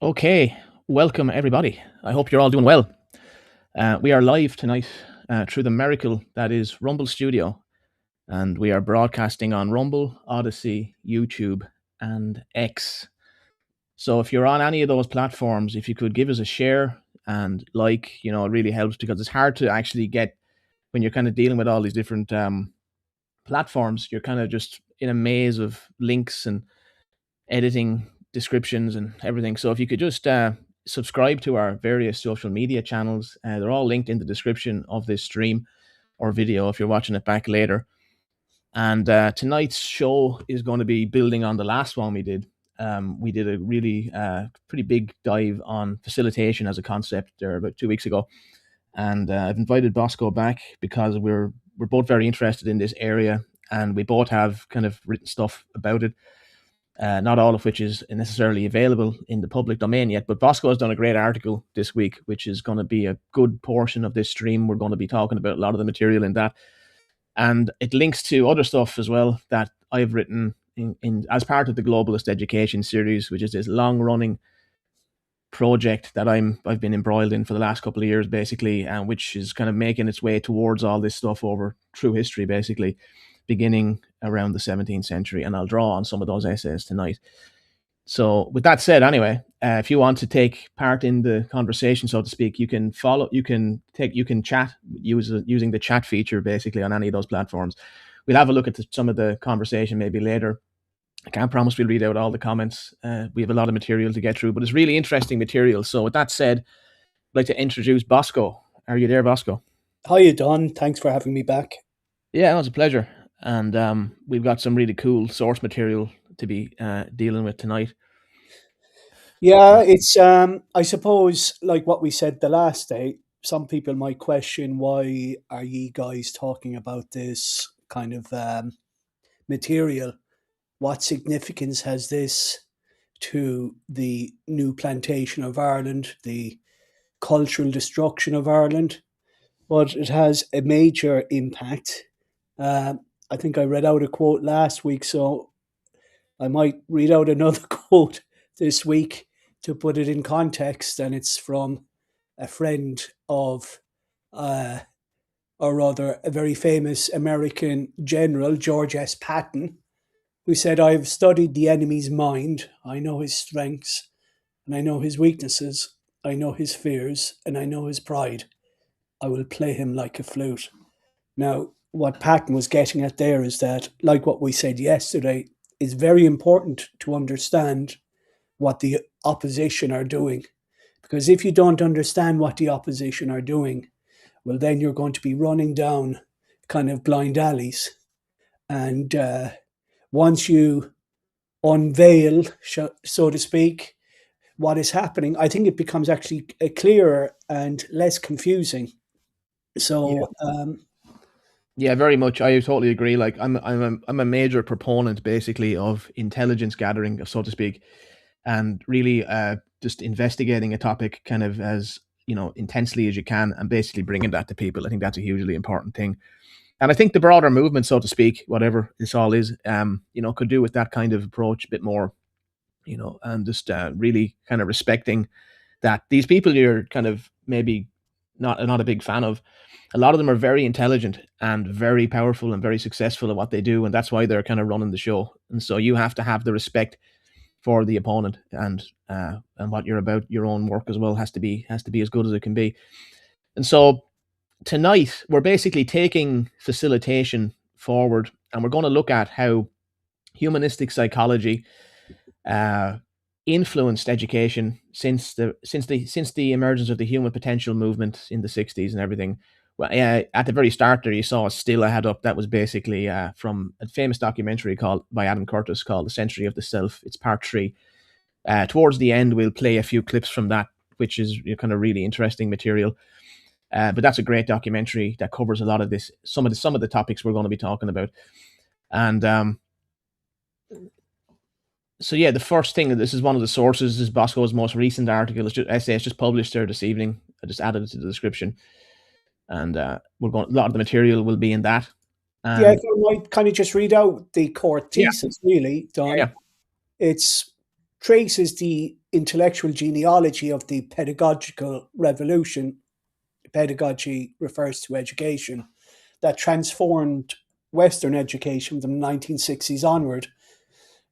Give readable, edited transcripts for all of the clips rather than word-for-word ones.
Okay, welcome everybody. I hope you're all doing well. We are live tonight through the miracle that is Rumble Studio, and we are broadcasting on Rumble, Odyssey, YouTube, and X. So if you're on any of those platforms, if you could give us a share and like, it really helps because it's hard to actually get when you're kind of dealing with all these different platforms. You're kind of just in a maze of links and editing descriptions and everything. So if you could just subscribe to our various social media channels, they're all linked in the description of this stream or video if you're watching it back later. And tonight's show is going to be building on the last one we did. We did a really pretty big dive on facilitation as a concept there about 2 weeks ago. And I've invited Bosco back because we're both very interested in this area and we both have kind of written stuff about it. Not all of which is necessarily available in the public domain yet, but Bosco has done a great article this week, which is going to be a good portion of this stream. We're going to be talking about a lot of the material in that, and it links to other stuff as well that I've written in as part of the Globalist Education series, which is this long-running project that I've been embroiled in for the last couple of years, basically, and which is kind of making its way towards all this stuff over through history, basically, beginning around the 17th century, and I'll draw on some of those essays tonight. So with that said, anyway, if you want to take part in the conversation, so to speak, you can chat using the chat feature basically on any of those platforms. We'll have a look at some of the conversation maybe later. I can't promise we'll read out all the comments. We have a lot of material to get through, but it's really interesting material. So with that said, I'd like to introduce Bosco. Are you there, Bosco? Hiya, Don. Thanks for having me back. Yeah, it was a pleasure. And we've got some really cool source material to be dealing with tonight. Yeah, it's I suppose like what we said the last day, some people might question why are ye guys talking about this kind of material? What significance has this to the new plantation of Ireland, the cultural destruction of Ireland? But it has a major impact. I think I read out a quote last week, so I might read out another quote this week to put it in context, and it's from a friend of, or rather, a very famous American general, George S. Patton, who said, "I've studied the enemy's mind. I know his strengths, and I know his weaknesses. I know his fears, and I know his pride. I will play him like a flute." Now, what Patton was getting at there is that, like what we said yesterday, it's very important to understand what the opposition are doing. Because if you don't understand what the opposition are doing, well, then you're going to be running down kind of blind alleys. And once you unveil, so to speak, what is happening, I think it becomes actually clearer and less confusing. So, Yeah, very much. I totally agree. Like I'm a major proponent, basically, of intelligence gathering, so to speak, and really just investigating a topic kind of as intensely as you can, and basically bringing that to people. I think that's a hugely important thing, and I think the broader movement, so to speak, whatever this all is, could do with that kind of approach a bit more, and just really kind of respecting that these people you're kind of maybe not a big fan of, a lot of them are very intelligent and very powerful and very successful at what they do, and that's why they're kind of running the show. And so you have to have the respect for the opponent, and what you're about, your own work as well has to be as good as it can be. And so tonight we're basically taking facilitation forward, and we're going to look at how humanistic psychology influenced education since the emergence of the human potential movement in the 60s and everything. Well, at the very start there, you saw a still I had up that was basically from a famous documentary by Adam Curtis called "The Century of the Self." It's part 3. Towards the end, we'll play a few clips from that, which is kind of really interesting material. But that's a great documentary that covers a lot of this, some of the topics we're going to be talking about. And so yeah, the first thing, this is one of the sources, is Bosco's most recent article. It's just published there this evening. I just added it to the description, and a lot of the material will be in that. yeah, I might kind of just read out the core thesis, really, Don. Yeah. It's traces the intellectual genealogy of the pedagogical revolution. Pedagogy refers to education that transformed Western education from the 1960s onward.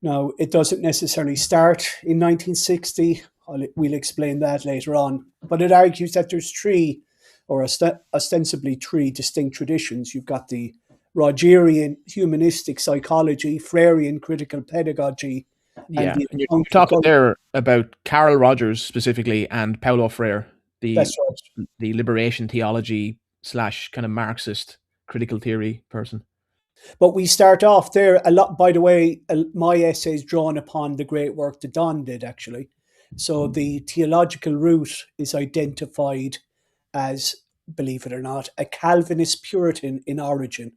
Now, it doesn't necessarily start in 1960. We'll explain that later on. But it argues that there's three, or ostensibly three, distinct traditions. You've got the Rogerian humanistic psychology, Freirean critical pedagogy, Yeah, and the and you're talking there about Carl Rogers specifically and Paulo Freire, That's right. the liberation theology / kind of Marxist critical theory person. But we start off there a lot. By the way, my essay is drawn upon the great work that Don did, actually. So the theological route is identified as, believe it or not, a Calvinist Puritan in origin.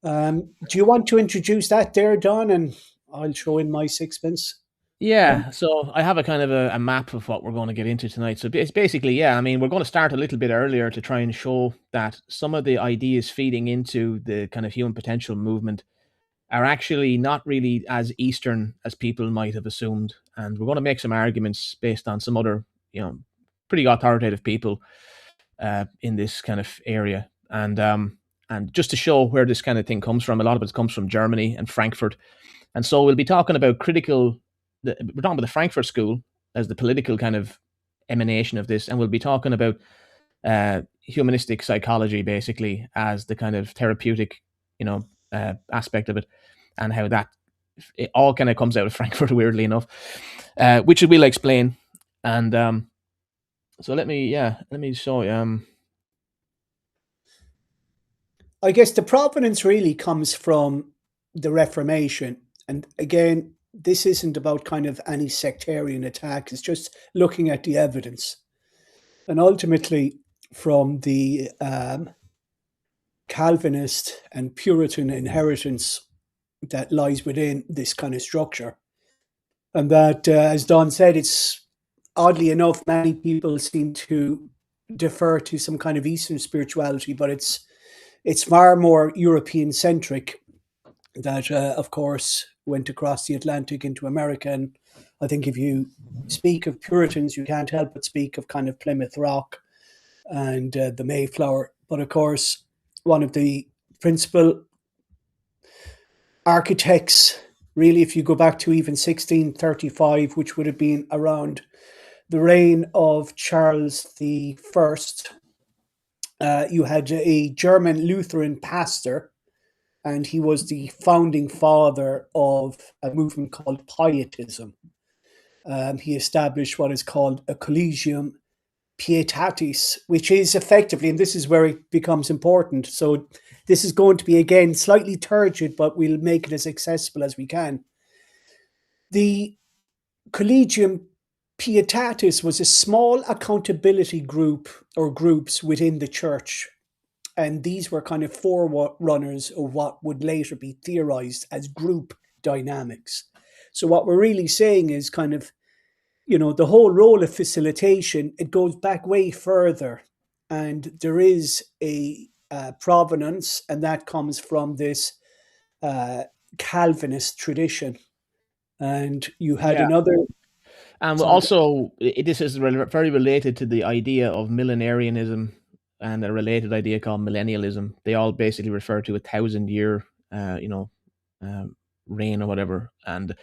Do you want to introduce that there, Don? And I'll throw in my sixpence. Yeah, so I have a kind of a map of what we're going to get into tonight. So it's basically, yeah, I mean, we're going to start a little bit earlier to try and show that some of the ideas feeding into the kind of human potential movement are actually not really as Eastern as people might have assumed. And we're going to make some arguments based on some other, pretty authoritative people in this kind of area. And just to show where this kind of thing comes from, a lot of it comes from Germany and Frankfurt. And so we'll be talking about we're talking about the Frankfurt School as the political kind of emanation of this, and we'll be talking about humanistic psychology basically as the kind of therapeutic, aspect of it, and how it all kind of comes out of Frankfurt, weirdly enough, which we'll explain. And so let me show you. I guess the provenance really comes from the Reformation, and again, this isn't about kind of any sectarian attack. It's just looking at the evidence. And ultimately, from the Calvinist and Puritan inheritance that lies within this kind of structure. And that, as Don said, it's oddly enough, many people seem to defer to some kind of Eastern spirituality, but it's far more European-centric that, of course, went across the Atlantic into America. And I think if you speak of Puritans, you can't help but speak of kind of Plymouth Rock and the Mayflower. But of course, one of the principal architects, really, if you go back to even 1635, which would have been around the reign of Charles I, you had a German Lutheran pastor, and he was the founding father of a movement called Pietism. He established what is called a Collegium Pietatis, which is effectively, and this is where it becomes important. So this is going to be, again, slightly turgid, but we'll make it as accessible as we can. The Collegium Pietatis was a small accountability group or groups within the church. And these were kind of forerunners of what would later be theorized as group dynamics. So what we're really saying is kind of, the whole role of facilitation, it goes back way further. And there is a provenance, and that comes from this Calvinist tradition. And you had another... And also, this is very related to the idea of millenarianism and a related idea called millennialism. They all basically refer to 1,000-year, reign or whatever. And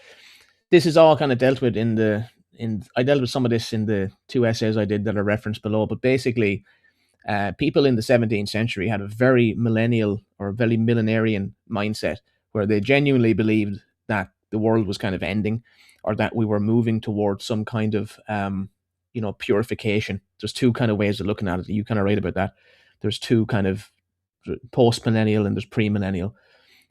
this is all kind of dealt with I dealt with some of this in the two essays I did that are referenced below. But basically, people in the 17th century had a very millennial or very millenarian mindset where they genuinely believed that the world was kind of ending, or that we were moving towards some kind of purification. There's two kind of ways of looking at it. You kind of write about that. There's two kind of post-millennial and there's pre-millennial.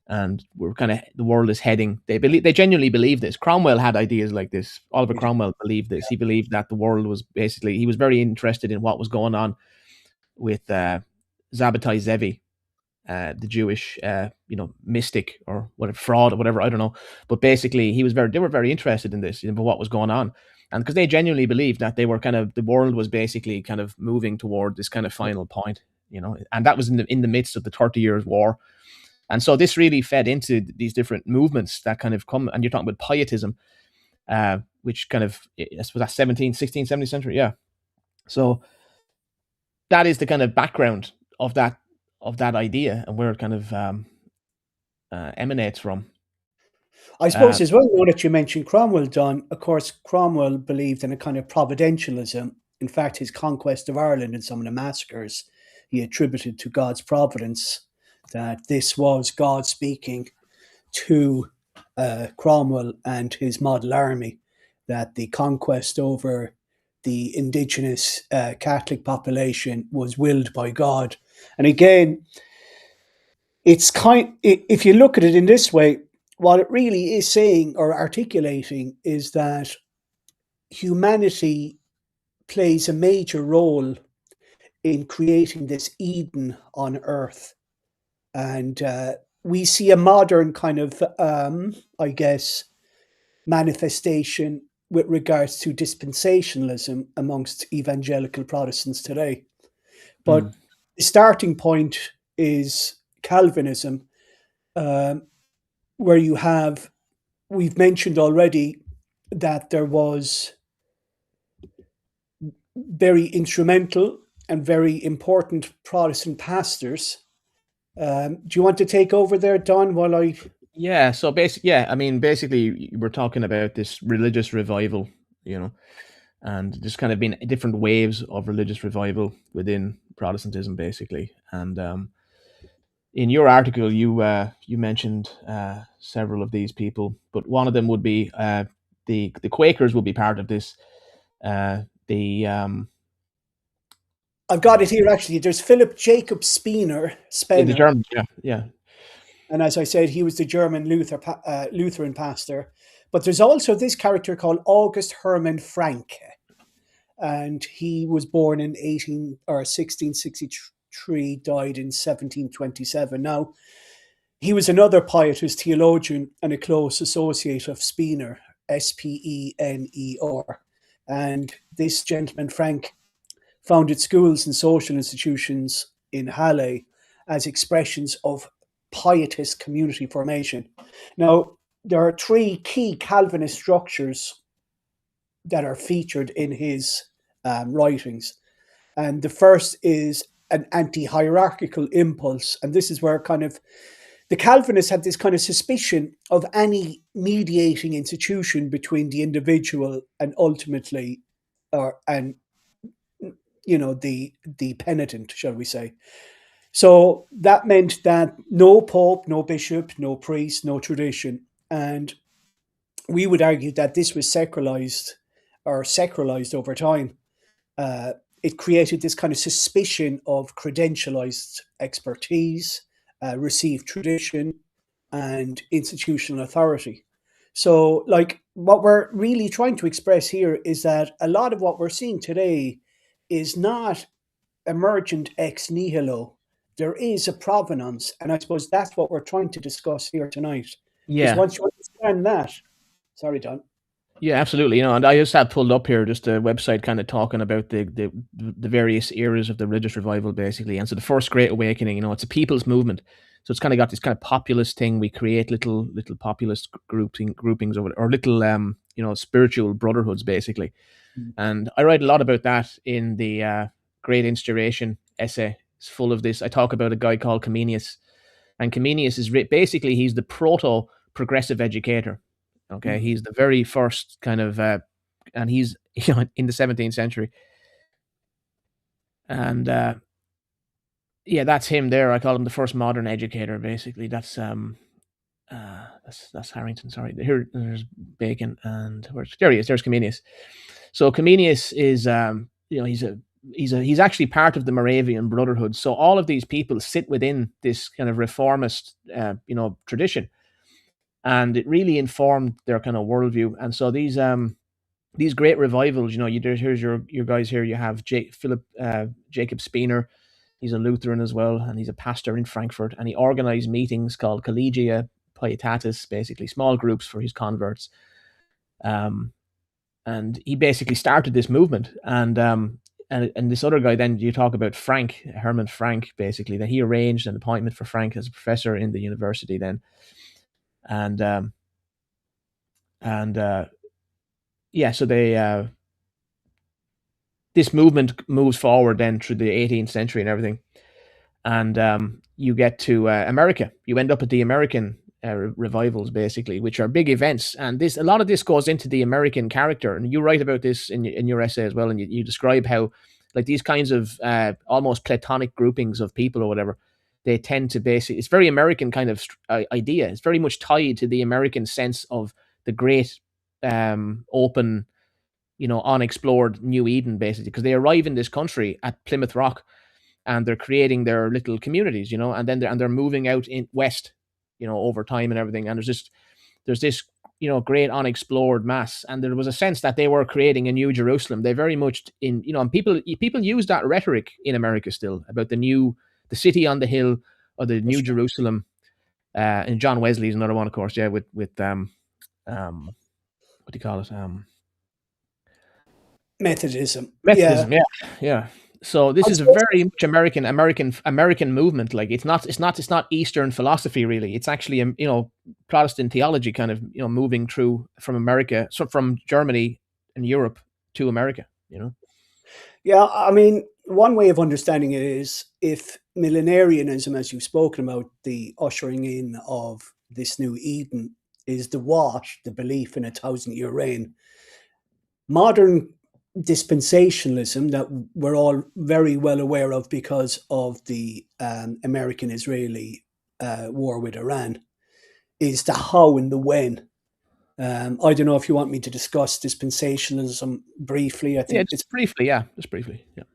And we're kind of, the world is heading, they genuinely believe this. Cromwell had ideas like this. Oliver Cromwell believed this. He believed that the world was basically, he was very interested in what was going on with Zabbatai Zevi, the Jewish, mystic or whatever, fraud or whatever, I don't know. But basically, they were very interested in this, what was going on. And because they genuinely believed that they were the world was basically kind of moving toward this kind of final point, and that was in the midst of the 30 Years' War. And so this really fed into these different movements that kind of come, and you're talking about pietism. which kind of, I suppose that's 17th, 16th, 17th century. Yeah. So that is the kind of background of that idea and where it kind of emanates from. I suppose as well, now that you mentioned Cromwell, Don, of course, Cromwell believed in a kind of providentialism. In fact, his conquest of Ireland and some of the massacres he attributed to God's providence, that this was God speaking to Cromwell and his model army, that the conquest over the indigenous Catholic population was willed by God. And again, if you look at it in this way, what it really is saying or articulating is that humanity plays a major role in creating this Eden on earth. And we see a modern kind of, I guess, manifestation with regards to dispensationalism amongst evangelical Protestants today. But the starting point is Calvinism, where we've mentioned already that there was very instrumental and very important Protestant pastors. Do you want to take over there, Don, while I... Yeah, so basically we're talking about this religious revival, and there's kind of been different waves of religious revival within Protestantism, basically. And in your article, you mentioned several of these people, but one of them would be the Quakers would be part of this. I've got it here, actually. There's Philip Jacob Spener. The German, yeah. And as I said, he was the German Lutheran pastor. But there's also this character called August Hermann Francke. And he was born in 1663, died in 1727. Now, he was another pietist theologian and a close associate of Spener, Spener. And this gentleman, Frank, founded schools and social institutions in Halle as expressions of pietist community formation. Now, there are three key Calvinist structures that are featured in his writings. And the first is an anti-hierarchical impulse. And this is where kind of the Calvinists had this kind of suspicion of any mediating institution between the individual and ultimately, the penitent, shall we say. So that meant that no pope, no bishop, no priest, no tradition. And we would argue that this was secularized over time. It created this kind of suspicion of credentialized expertise, received tradition, and institutional authority. So, like, what we're really trying to express here is that a lot of what we're seeing today is not emergent ex nihilo. There is a provenance, and I suppose that's what we're trying to discuss here tonight. Yeah. Once you understand that, sorry, Don. Yeah, absolutely. And I just have pulled up here just a website kind of talking about the various eras of the religious revival, basically. And so the first Great Awakening, it's a people's movement. So it's kind of got this kind of populist thing. We create little populist groupings or little spiritual brotherhoods, basically. And I write a lot about that in the Great Instauration essay. It's full of this. I talk about a guy called Comenius, and Comenius is basically he's the proto-progressive educator. Okay, he's the very first kind of, and he's in the 17th century, and that's him there. I call him the first modern educator. Basically, that's Harrington. Sorry, there's Bacon, and there he is. There's Comenius. So Comenius is, he's actually part of the Moravian Brotherhood. So all of these people sit within this kind of reformist, tradition. And it really informed their kind of worldview. And so these great revivals, here's your guys here. You have Philip Jacob Spener. He's a Lutheran as well, and he's a pastor in Frankfurt. And he organized meetings called Collegia Pietatis, basically small groups for his converts. And he basically started this movement. And this other guy, then you talk about Hermann Francke, basically, that he arranged an appointment for Francke as a professor in the university then. And yeah, so this movement moves forward then through the 18th century and everything, and you get to America. You end up at the American revivals, basically, which are big events, and a lot of this goes into the American character. And you write about this in your essay as well, and you describe how, like, these kinds of almost platonic groupings of people or whatever, they tend to basically, it's very American kind of idea. It's very much tied to the American sense of the great open, unexplored New Eden, basically, because they arrive in this country at Plymouth Rock, and they're creating their little communities, and then they're moving out in west, over time and everything. And there's this, great unexplored mass, and there was a sense that they were creating a new Jerusalem. They very much and people use that rhetoric in America still about the city on the hill, or the New Jerusalem. And John Wesley's another one, of course, yeah, with what do you call it? Methodism. Methodism, yeah. So this is a very much American movement. Like, it's not Eastern philosophy really. It's actually Protestant theology kind of moving through from America, so from Germany and Europe to America. Yeah, I mean, one way of understanding it is, if millenarianism, as you've spoken about, the ushering in of this new Eden, is the belief in a 1,000-year reign, modern dispensationalism, that we're all very well aware of because of the American-Israeli war with Iran, is the how and the when. I don't know if you want me to discuss dispensationalism briefly. I think just briefly. Yeah.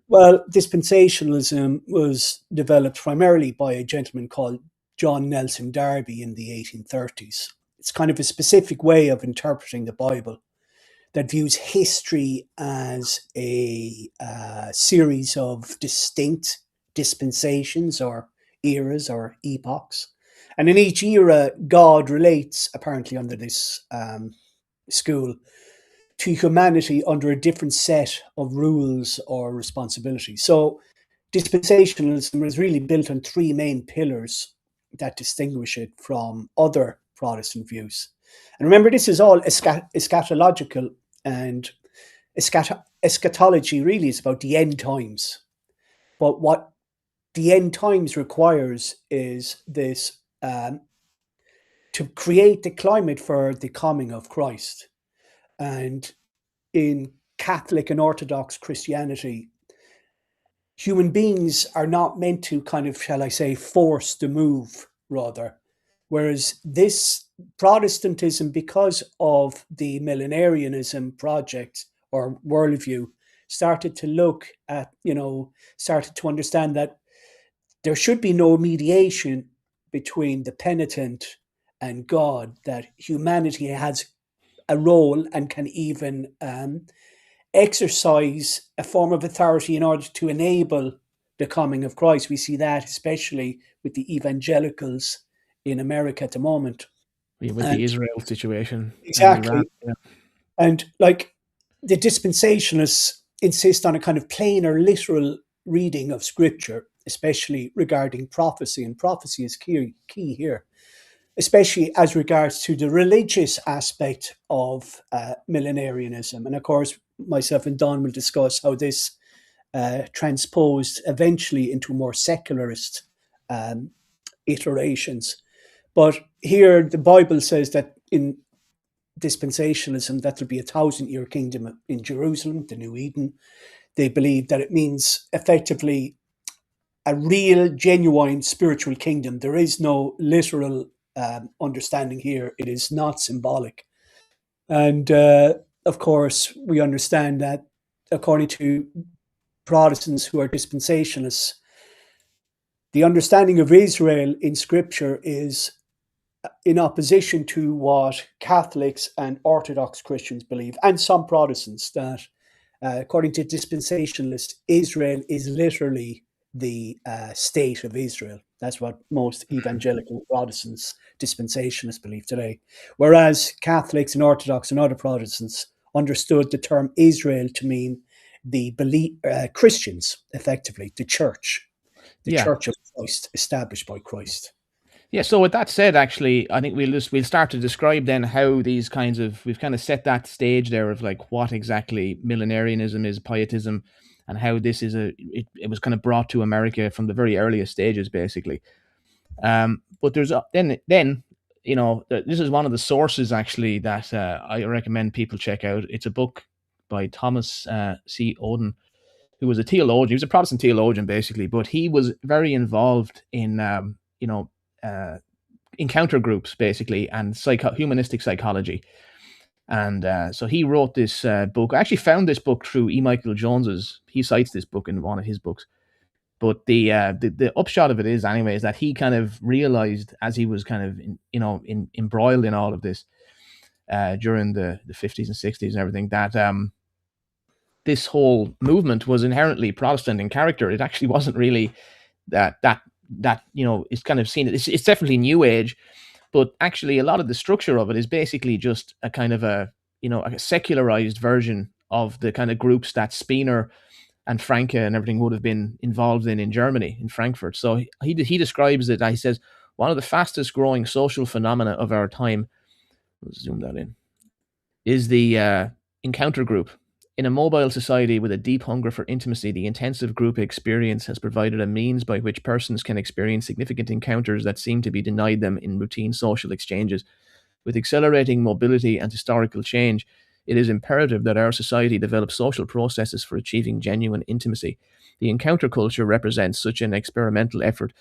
Well, dispensationalism was developed primarily by a gentleman called John Nelson Darby in the 1830s. It's kind of a specific way of interpreting the Bible that views history as a series of distinct dispensations or eras or epochs. And in each era, God relates, apparently under this school, to humanity under a different set of rules or responsibilities. So dispensationalism is really built on three main pillars that distinguish it from other Protestant views. And remember, this is all eschatological, and eschatology really is about the end times. But what the end times requires is this to create the climate for the coming of Christ. And in Catholic and Orthodox Christianity, human beings are not meant to kind of, shall I say, force the move, rather. Whereas this Protestantism, because of the millenarianism project or worldview, started to understand that there should be no mediation between the penitent and God, that humanity has a role and can even exercise a form of authority in order to enable the coming of Christ. We see that especially with the evangelicals in America at the moment. With the Israel situation. Exactly. And like, the dispensationalists insist on a kind of plain or literal reading of Scripture, especially regarding prophecy. And prophecy is key here, especially as regards to the religious aspect of millenarianism. And of course, myself and Don will discuss how this transposed eventually into more secularist iterations. But here the Bible says that in dispensationalism, that there'll be a 1,000-year kingdom in Jerusalem, the New Eden. They believe that it means effectively a real, genuine spiritual kingdom. There is no literal understanding here. It is not symbolic. And of course, we understand that according to Protestants who are dispensationalists, the understanding of Israel in Scripture is in opposition to what Catholics and Orthodox Christians believe, and some Protestants, that according to dispensationalists, Israel is literally the state of Israel. That's what most evangelical Protestants, dispensationalists, believe today. Whereas Catholics and Orthodox and other Protestants understood the term Israel to mean the Christians, effectively, the church. The Church of Christ, established by Christ. Yeah, so with that said, actually, I think we'll start to describe then how these kinds of we've kind of set that stage there of like what exactly millenarianism is, pietism, and how this is it was kind of brought to America from the very earliest stages, basically. But there's then this is one of the sources actually that I recommend people check out. It's a book by Thomas C. Oden, who was a theologian. He was a Protestant theologian, basically, but he was very involved in uh, encounter groups, basically, and humanistic psychology. And so he wrote this book. I actually found this book through E. Michael Jones's. He cites this book in one of his books. But the upshot of it is, anyway, is that he kind of realized as he was kind of embroiled in all of this during the 50s and 60s and everything, that this whole movement was inherently Protestant in character. It actually wasn't really that it's kind of seen. It's definitely New Age, but actually a lot of the structure of it is basically just a kind of a secularized version of the kind of groups that Spiner and Franke and everything would have been involved in Germany, in Frankfurt. So he describes it. He says one of the fastest growing social phenomena of our time. Let's zoom that in. Is the encounter group. In a mobile society with a deep hunger for intimacy, the intensive group experience has provided a means by which persons can experience significant encounters that seem to be denied them in routine social exchanges. With accelerating mobility and historical change, it is imperative that our society develop social processes for achieving genuine intimacy. The encounter culture represents such an experimental effort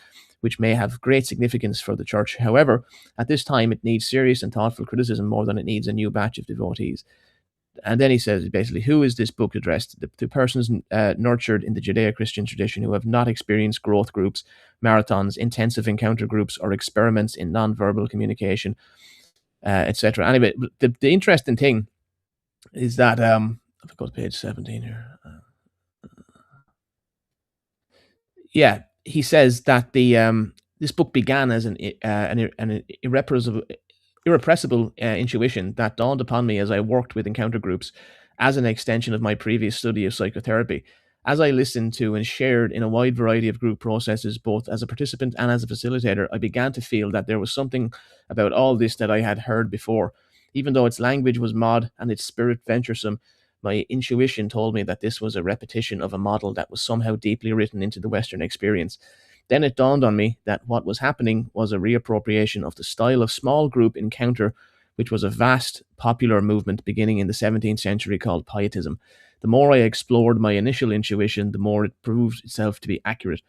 which may have great significance for the church. However, at this time it needs serious and thoughtful criticism more than it needs a new batch of devotees. And then he says, basically, who is this book addressed? To persons nurtured in the Judeo-Christian tradition who have not experienced growth groups, marathons, intensive encounter groups, or experiments in non-verbal communication, etc. Anyway, the interesting thing is that, if I go to page 17 here, he says that this book began as an irrepressible intuition that dawned upon me as I worked with encounter groups as an extension of my previous study of psychotherapy. As I listened to and shared in a wide variety of group processes, both as a participant and as a facilitator, I began to feel that there was something about all this that I had heard before. Even though its language was mod and its spirit venturesome, my intuition told me that this was a repetition of a model that was somehow deeply written into the Western experience. Then it dawned on me that what was happening was a reappropriation of the style of small group encounter, which was a vast popular movement beginning in the 17th century called Pietism. The more I explored my initial intuition, the more it proved itself to be accurate.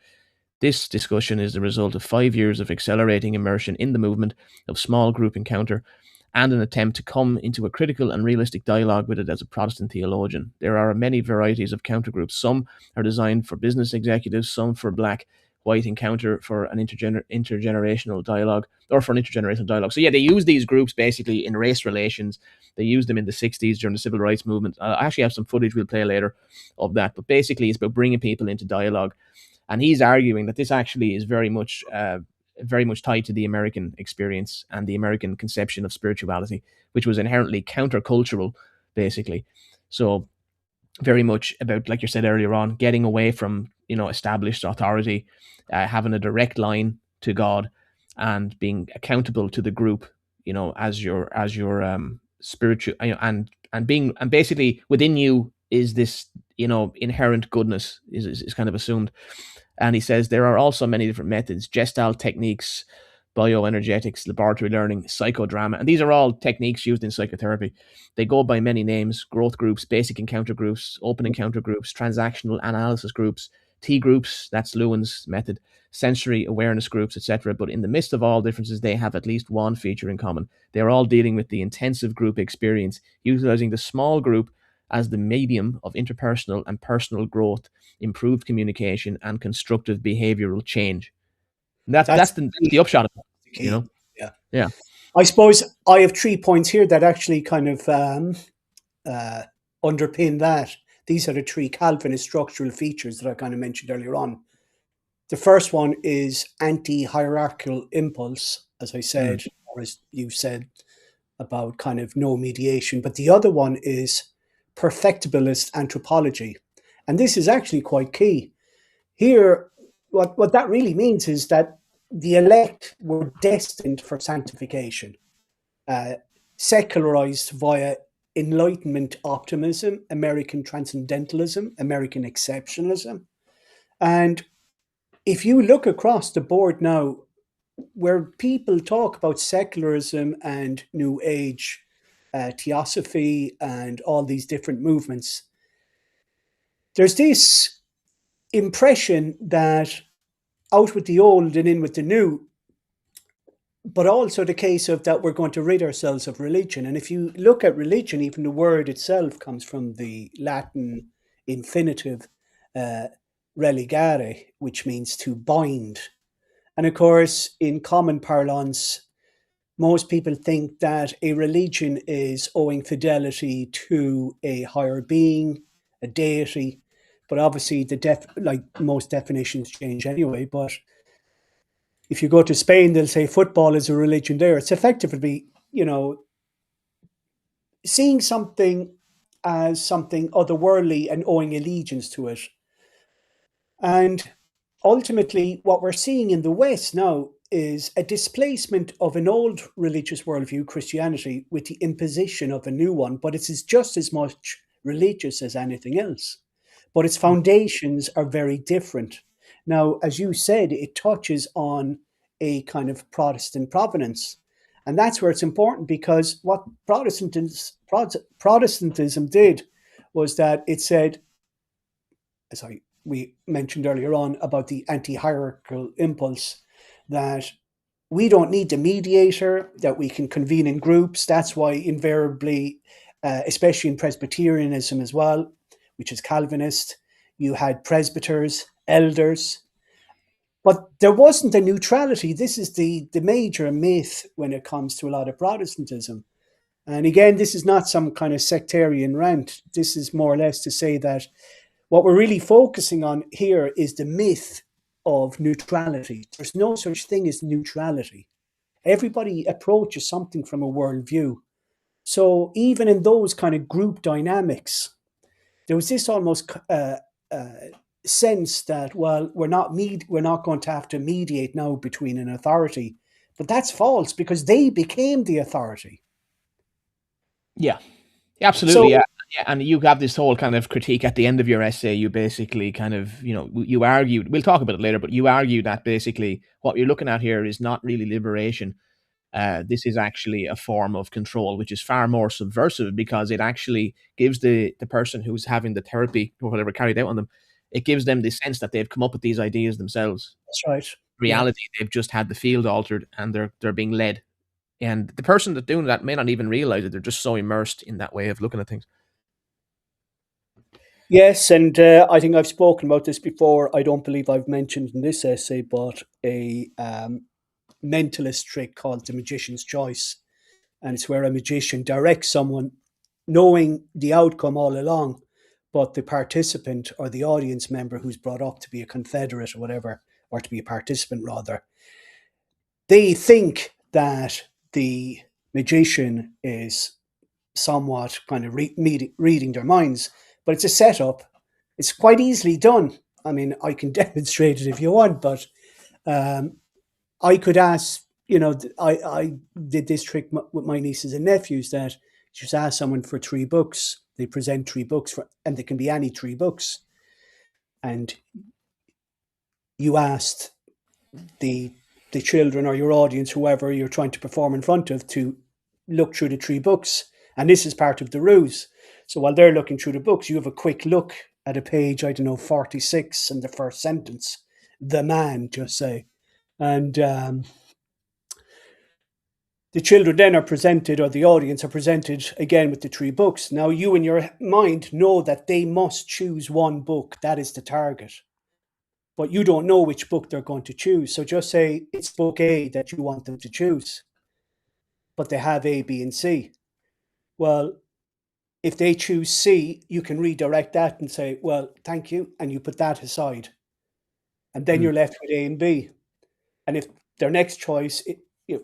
This discussion is the result of 5 years of accelerating immersion in the movement of small group encounter and an attempt to come into a critical and realistic dialogue with it as a Protestant theologian. There are many varieties of countergroups. Some are designed for business executives, some for black, white encounter for an intergenerational dialogue, or for an intergenerational dialogue. So yeah, they use these groups basically in race relations. They used them in the 60s during the civil rights movement. I actually have some footage we'll play later of that, but basically it's about bringing people into dialogue. And he's arguing that this actually is very much tied to the American experience and the American conception of spirituality, which was inherently countercultural, basically. So very much about, like you said earlier on, getting away from established authority, having a direct line to God, and being accountable to the group, as your spiritual, and basically within you is this inherent goodness is kind of assumed. And he says there are also many different methods: Gestalt techniques, bioenergetics, laboratory learning, psychodrama. And these are all techniques used in psychotherapy. They go by many names: growth groups, basic encounter groups, open encounter groups, transactional analysis groups, T groups, that's Lewin's method, sensory awareness groups, etc. But in the midst of all differences, they have at least one feature in common. They are all dealing with the intensive group experience, utilizing the small group as the medium of interpersonal and personal growth, improved communication, and constructive behavioral change. And that's the upshot of it, key. Yeah. Yeah. I suppose I have 3 points here that actually kind of underpin that. These are the 3 Calvinist structural features that I kind of mentioned earlier on. The first one is anti-hierarchical impulse, as I said, or as you said, about kind of no mediation. But the other one is perfectibilist anthropology. And this is actually quite key. Here, what that really means is that the elect were destined for sanctification, secularized via Enlightenment optimism, American transcendentalism, American exceptionalism. And if you look across the board now, where people talk about secularism and New Age theosophy and all these different movements, there's this impression that out with the old and in with the new, but also the case of that we're going to rid ourselves of religion. And if you look at religion, even the word itself comes from the Latin infinitive religare, which means to bind. And of course, in common parlance, most people think that a religion is owing fidelity to a higher being, a deity. But obviously, most definitions change anyway. But if you go to Spain, they'll say football is a religion there. It's effectively, seeing something as something otherworldly and owing allegiance to it. And ultimately, what we're seeing in the West now is a displacement of an old religious worldview, Christianity, with the imposition of a new one, but it is just as much religious as anything else. But its foundations are very different. Now, as you said, it touches on a kind of Protestant provenance. And that's where it's important, because what Protestantism did was that it said, as we mentioned earlier on about the anti-hierarchical impulse, that we don't need the mediator, that we can convene in groups. That's why invariably, especially in Presbyterianism as well, which is Calvinist, you had presbyters, elders, but there wasn't a neutrality. This is the major myth when it comes to a lot of Protestantism. And again, this is not some kind of sectarian rant. This is more or less to say that what we're really focusing on here is the myth of neutrality. There's no such thing as neutrality. Everybody approaches something from a worldview. So even in those kind of group dynamics, there was this almost sense that, well, we're not going to have to mediate now between an authority. But that's false, because they became the authority. Yeah, absolutely. So, yeah, and you have this whole kind of critique at the end of your essay. You basically kind of, you argued, we'll talk about it later, but you argue that basically what you're looking at here is not really liberation. This is actually a form of control, which is far more subversive, because it actually gives the person who's having the therapy or whatever carried out on them, it gives them the sense that they've come up with these ideas themselves. That's right. Reality, they've just had the field altered and they're being led. And the person that's doing that may not even realize it. They're just so immersed in that way of looking at things. Yes, and I think I've spoken about this before. I don't believe I've mentioned in this essay, but a mentalist trick called the magician's choice. And it's where a magician directs someone knowing the outcome all along, but the participant or the audience member who's brought up to be a confederate or whatever, or to be a participant rather, they think that the magician is somewhat kind of reading their minds, but it's a setup. It's quite easily done. I mean, I can demonstrate it if you want, but I could ask, I did this trick with my nieces and nephews, that just ask someone for 3 books. They present 3 books, and they can be any 3 books. And you asked the children or your audience, whoever you're trying to perform in front of, to look through the 3 books. And this is part of the ruse. So while they're looking through the books, you have a quick look at a page, 46 and the first sentence, the man, just say. And the children then are presented, or the audience are presented again with the 3 books. Now you in your mind know that they must choose one book. That is the target. But you don't know which book they're going to choose. So just say it's book A that you want them to choose. But they have A, B, and C. Well, if they choose C, you can redirect that and say, well, thank you. And you put that aside. And then you're left with A and B. And if their next choice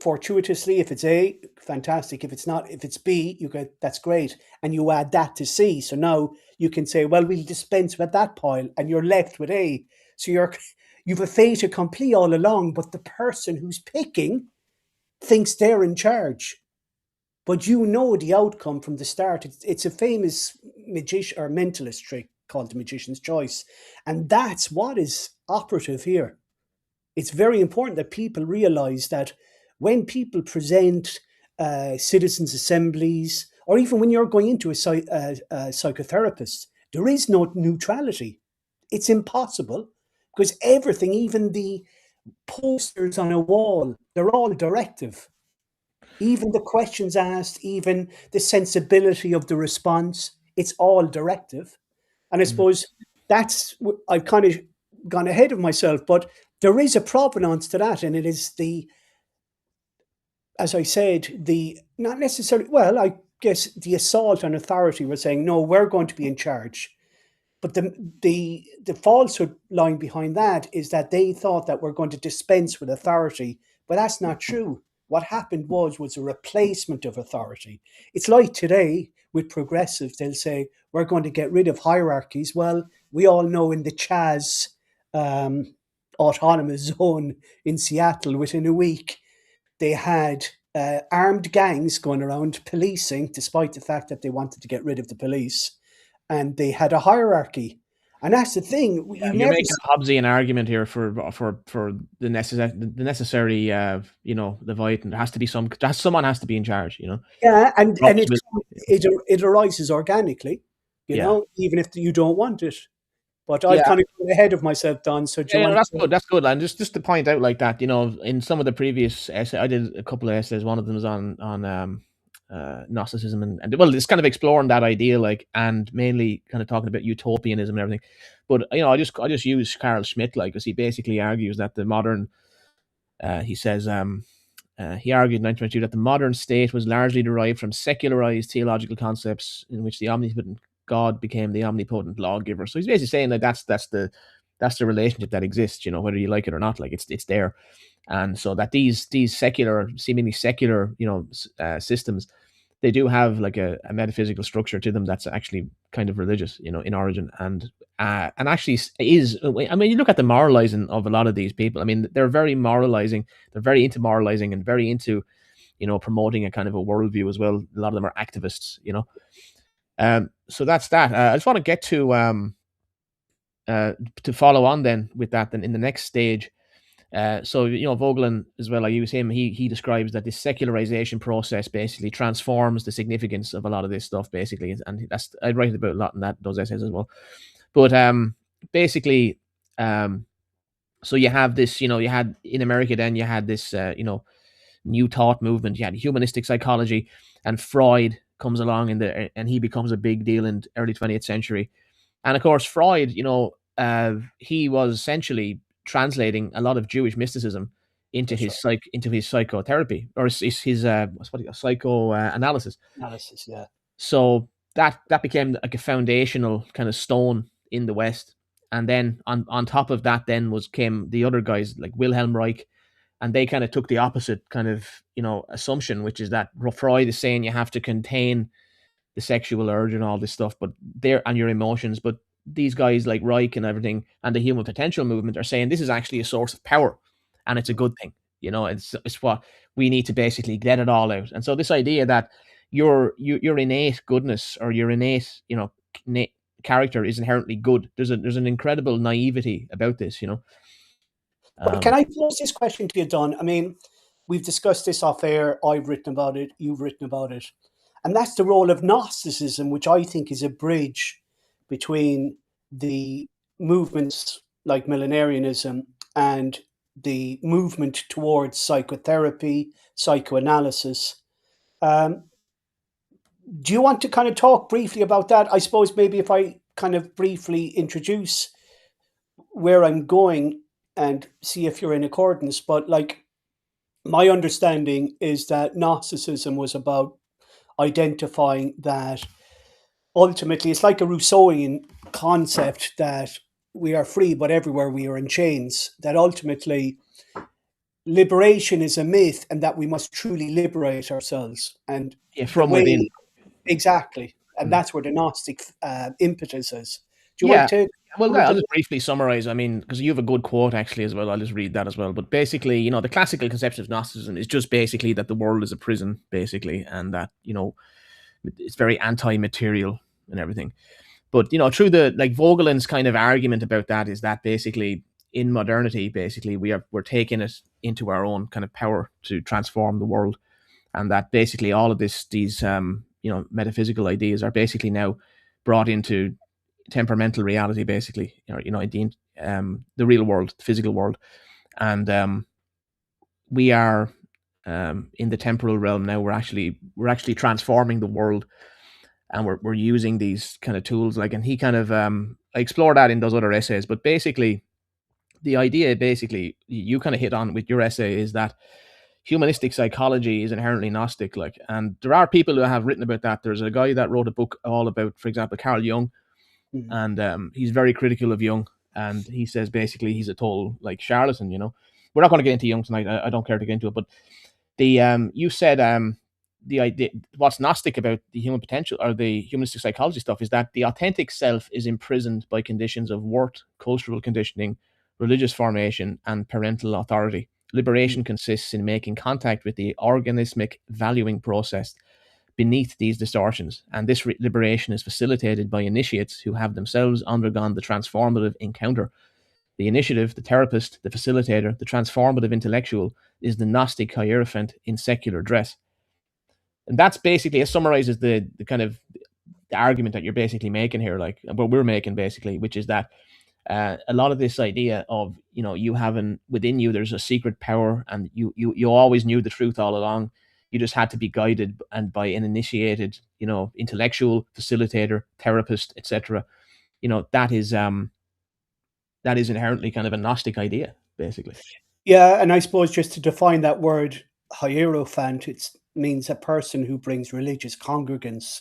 fortuitously, if it's A, fantastic. If it's not, if it's B, you get, that's great. And you add that to C. So now you can say, well, we'll dispense with that pile and you're left with A. So you've a fait accompli all along, but the person who's picking thinks they're in charge. But you know the outcome from the start. It's a famous magician or mentalist trick called the magician's choice. And that's what is operative here. It's very important that people realize that when people present citizens' assemblies, or even when you're going into a psychotherapist, there is no neutrality. It's impossible because everything, even the posters on a wall, they're all directive. Even the questions asked, even the sensibility of the response, it's all directive. And I suppose that's, I've kind of gone ahead of myself, but there is a provenance to that. And it is as I said, not necessarily, well, I guess the assault on authority was saying, no, we're going to be in charge. But the falsehood lying behind that is that they thought that we're going to dispense with authority, but that's not true. What happened was a replacement of authority. It's like today with progressives, they'll say, we're going to get rid of hierarchies. Well, we all know in the Chaz autonomous zone in Seattle, within a week, they had armed gangs going around policing, despite the fact that they wanted to get rid of the police. And they had a hierarchy. And that's the thing. You're making a Hobbesian argument here for the necessary, Leviathan. There has to be someone has to be in charge, Yeah, and it arises organically, even if you don't want it. But I've kind of gone ahead of myself, Don. So that's good. That's good. And just to point out like that, in some of the previous essays, I did a couple of essays. One of them was on Gnosticism and well, it's kind of exploring that idea, like, and mainly kind of talking about utopianism and everything. But I just use Carl Schmitt, like, because he basically argues that the modern, he says, he argued in 1922 that the modern state was largely derived from secularized theological concepts in which the omnipotent God became the omnipotent lawgiver. So he's basically saying that that's the relationship that exists, whether you like it or not, like it's there. And so that these seemingly secular, systems, they do have like a metaphysical structure to them that's actually kind of religious, in origin, and actually is. I mean, you look at the moralizing of a lot of these people. I mean, they're very moralizing. They're very into moralizing and very into, promoting a kind of a worldview as well. A lot of them are activists, So that's that. I just want to get to follow on then with that. Then in the next stage. So Vogelin as well, I use him. He describes that this secularization process basically transforms the significance of a lot of this stuff, basically, and I write about a lot in those essays as well. But basically, so you have this, you had in America then you had this, new thought movement. You had humanistic psychology, and Freud comes along and he becomes a big deal in the early 20th century. And of course, Freud, he was essentially translating a lot of Jewish mysticism into his psychotherapy or his psychoanalysis. Yeah. So that became like a foundational kind of stone in the West. And then on top of that, then came the other guys like Wilhelm Reich, and they kind of took the opposite kind of assumption, which is that Freud is saying you have to contain the sexual urge and all this stuff, but and your emotions, but these guys like Reich and everything and the human potential movement are saying this is actually a source of power and it's a good thing. It's what we need to basically get it all out. And so this idea that your innate goodness or your innate, character is inherently good. There's an incredible naivety about this, But can I pose this question to you, Don? I mean, we've discussed this off air. I've written about it. You've written about it. And that's the role of Gnosticism, which I think is a bridge between the movements like millenarianism and the movement towards psychotherapy, psychoanalysis. Do you want to kind of talk briefly about that? I suppose maybe if I kind of briefly introduce where I'm going and see if you're in accordance. But like, my understanding is that Gnosticism was about identifying that ultimately it's like a Rousseauian concept that we are free, but everywhere we are in chains. That ultimately liberation is a myth and that we must truly liberate ourselves. And Yeah, the from within. way, exactly, and Mm. that's where the Gnostic impetus is. Do you Yeah. want to Well, comment I'll on just that? briefly summarize. I mean, because you have a good quote actually as well. I'll just read that as well. But basically, the classical conception of Gnosticism is just basically that the world is a prison, basically, and that, it's very anti-material and everything. But, through the, like, Vogelin's kind of argument about that is that basically in modernity, basically we're taking it into our own kind of power to transform the world, and that basically all of these metaphysical ideas are basically now brought into temperamental reality, basically, the real world, the physical world, and we are in the temporal realm now. We're actually transforming the world, and we're using these kind of tools, like, and he kind of I explore that in those other essays, but basically the idea, basically, you kind of hit on with your essay, is that humanistic psychology is inherently Gnostic, like, and there are people who have written about that. There's a guy that wrote a book all about, for example, Carl Jung, Mm. and he's very critical of Jung, and he says basically he's a total, like, charlatan. We're not going to get into Jung tonight. I don't care to get into it, but the you said the idea, what's Gnostic about the human potential or the humanistic psychology stuff, is that the authentic self is imprisoned by conditions of worth, cultural conditioning, religious formation, and parental authority. Mm. Liberation consists in making contact with the organismic valuing process beneath these distortions, and this liberation is facilitated by initiates who have themselves undergone the transformative encounter. The initiative, the therapist, the facilitator, the transformative intellectual is the Gnostic hierophant in secular dress. And that's basically, it summarizes the kind of the argument that you're basically making here, like what we're making basically, which is that a lot of this idea of, you having within you, there's a secret power, and you always knew the truth all along. You just had to be guided and by an initiated, intellectual, facilitator, therapist, etc. That is inherently kind of a Gnostic idea, basically. Yeah, and I suppose just to define that word hierophant, it means a person who brings religious congregants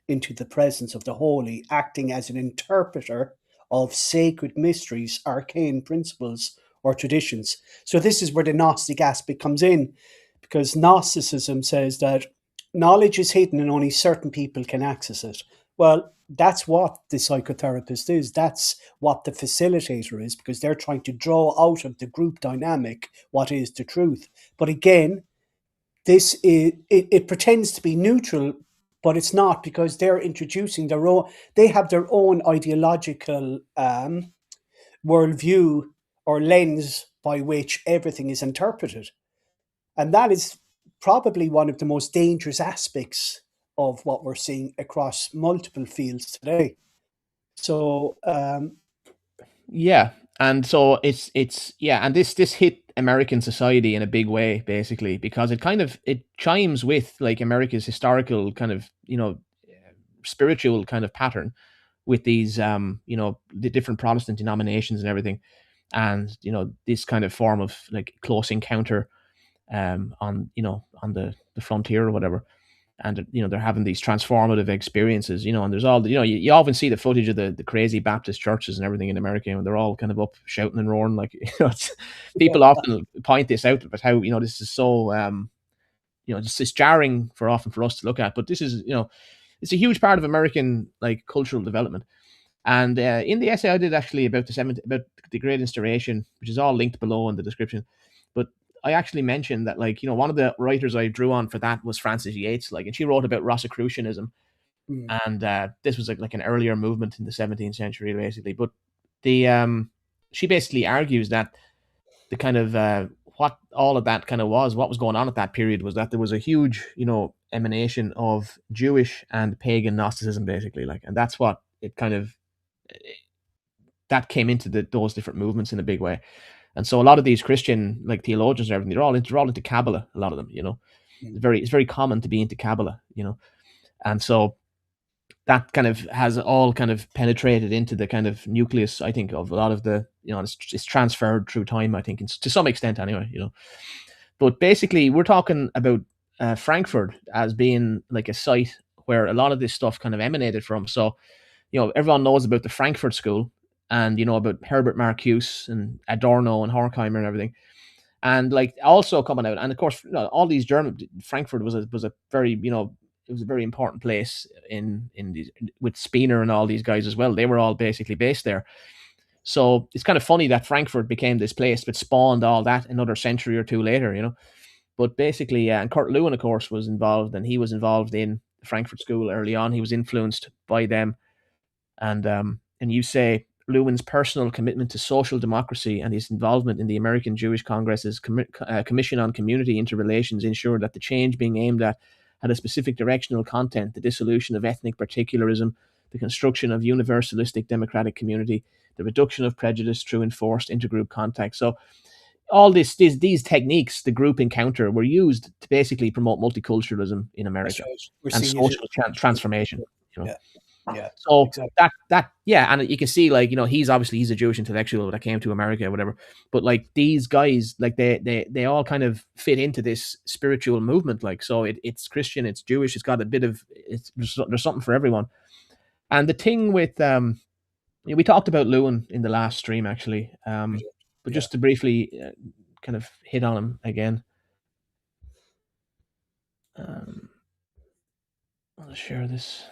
into the presence of the holy, acting as an interpreter of sacred mysteries, arcane principles, or traditions. So this is where the Gnostic aspect comes in, because Gnosticism says that knowledge is hidden and only certain people can access it. Well, that's what the psychotherapist is. That's what the facilitator is, because they're trying to draw out of the group dynamic what is the truth. But again, it pretends to be neutral, but it's not, because they're introducing their own. They have their own ideological worldview or lens by which everything is interpreted, and that is probably one of the most dangerous aspects of what we're seeing across multiple fields today. So, Yeah, and so it's yeah, and this hit American society in a big way, basically, because it chimes with, like, America's historical kind of, spiritual kind of pattern, with these the different Protestant denominations and everything, and this kind of form of, like, close encounter on the frontier or whatever. And they're having these transformative experiences, and there's all you often see the footage of the crazy Baptist churches and everything in America, and they're all kind of up shouting and roaring, like, people often point this out about how, this is so just it's jarring for often for us to look at, but this is, it's a huge part of American, like, cultural development. And in the essay I did actually about the Great Instauration, which is all linked below in the description, but I actually mentioned that, like, one of the writers I drew on for that was Frances Yates, like, and she wrote about Rosicrucianism, mm, and this was like an earlier movement in the 17th century, basically. But the she basically argues that the kind of what all of that kind of what was going on at that period, was that there was a huge, emanation of Jewish and pagan Gnosticism, basically, like, and that's what it kind of that came into those different movements in a big way. And so a lot of these Christian, like, theologians and everything, they're all into Kabbalah. A lot of them, mm, it's very common to be into Kabbalah. And so that kind of has all kind of penetrated into the kind of nucleus, I think, of a lot of the, it's transferred through time, I think, to some extent anyway. But basically, we're talking about Frankfurt as being like a site where a lot of this stuff kind of emanated from. So, everyone knows about the Frankfurt School, and about Herbert Marcuse and Adorno and Horkheimer and everything. And like also coming out, and of course, all these German Frankfurt was a very, it was a very important place in these, with Spiener and all these guys as well. They were all basically based there. So it's kind of funny that Frankfurt became this place, but spawned all that another century or two later. But basically, yeah, and Kurt Lewin, of course, was involved, and he was involved in the Frankfurt School early on. He was influenced by them, and you say Lewin's personal commitment to social democracy and his involvement in the American Jewish Congress's Commission on Community Interrelations ensured that the change being aimed at had a specific directional content: the dissolution of ethnic particularism, the construction of universalistic democratic community, the reduction of prejudice through enforced intergroup contact. So all these techniques, the group encounter, were used to basically promote multiculturalism in America and social transformation. Yeah, yeah. So exactly. that yeah, and you can see, like, he's a Jewish intellectual that came to America or whatever. But like these guys, like they all kind of fit into this spiritual movement. Like, so it's Christian, it's Jewish, it's got a bit of there's something for everyone. And the thing with we talked about Lewin in the last stream, actually. But just to briefly kind of hit on him again. I'll share this.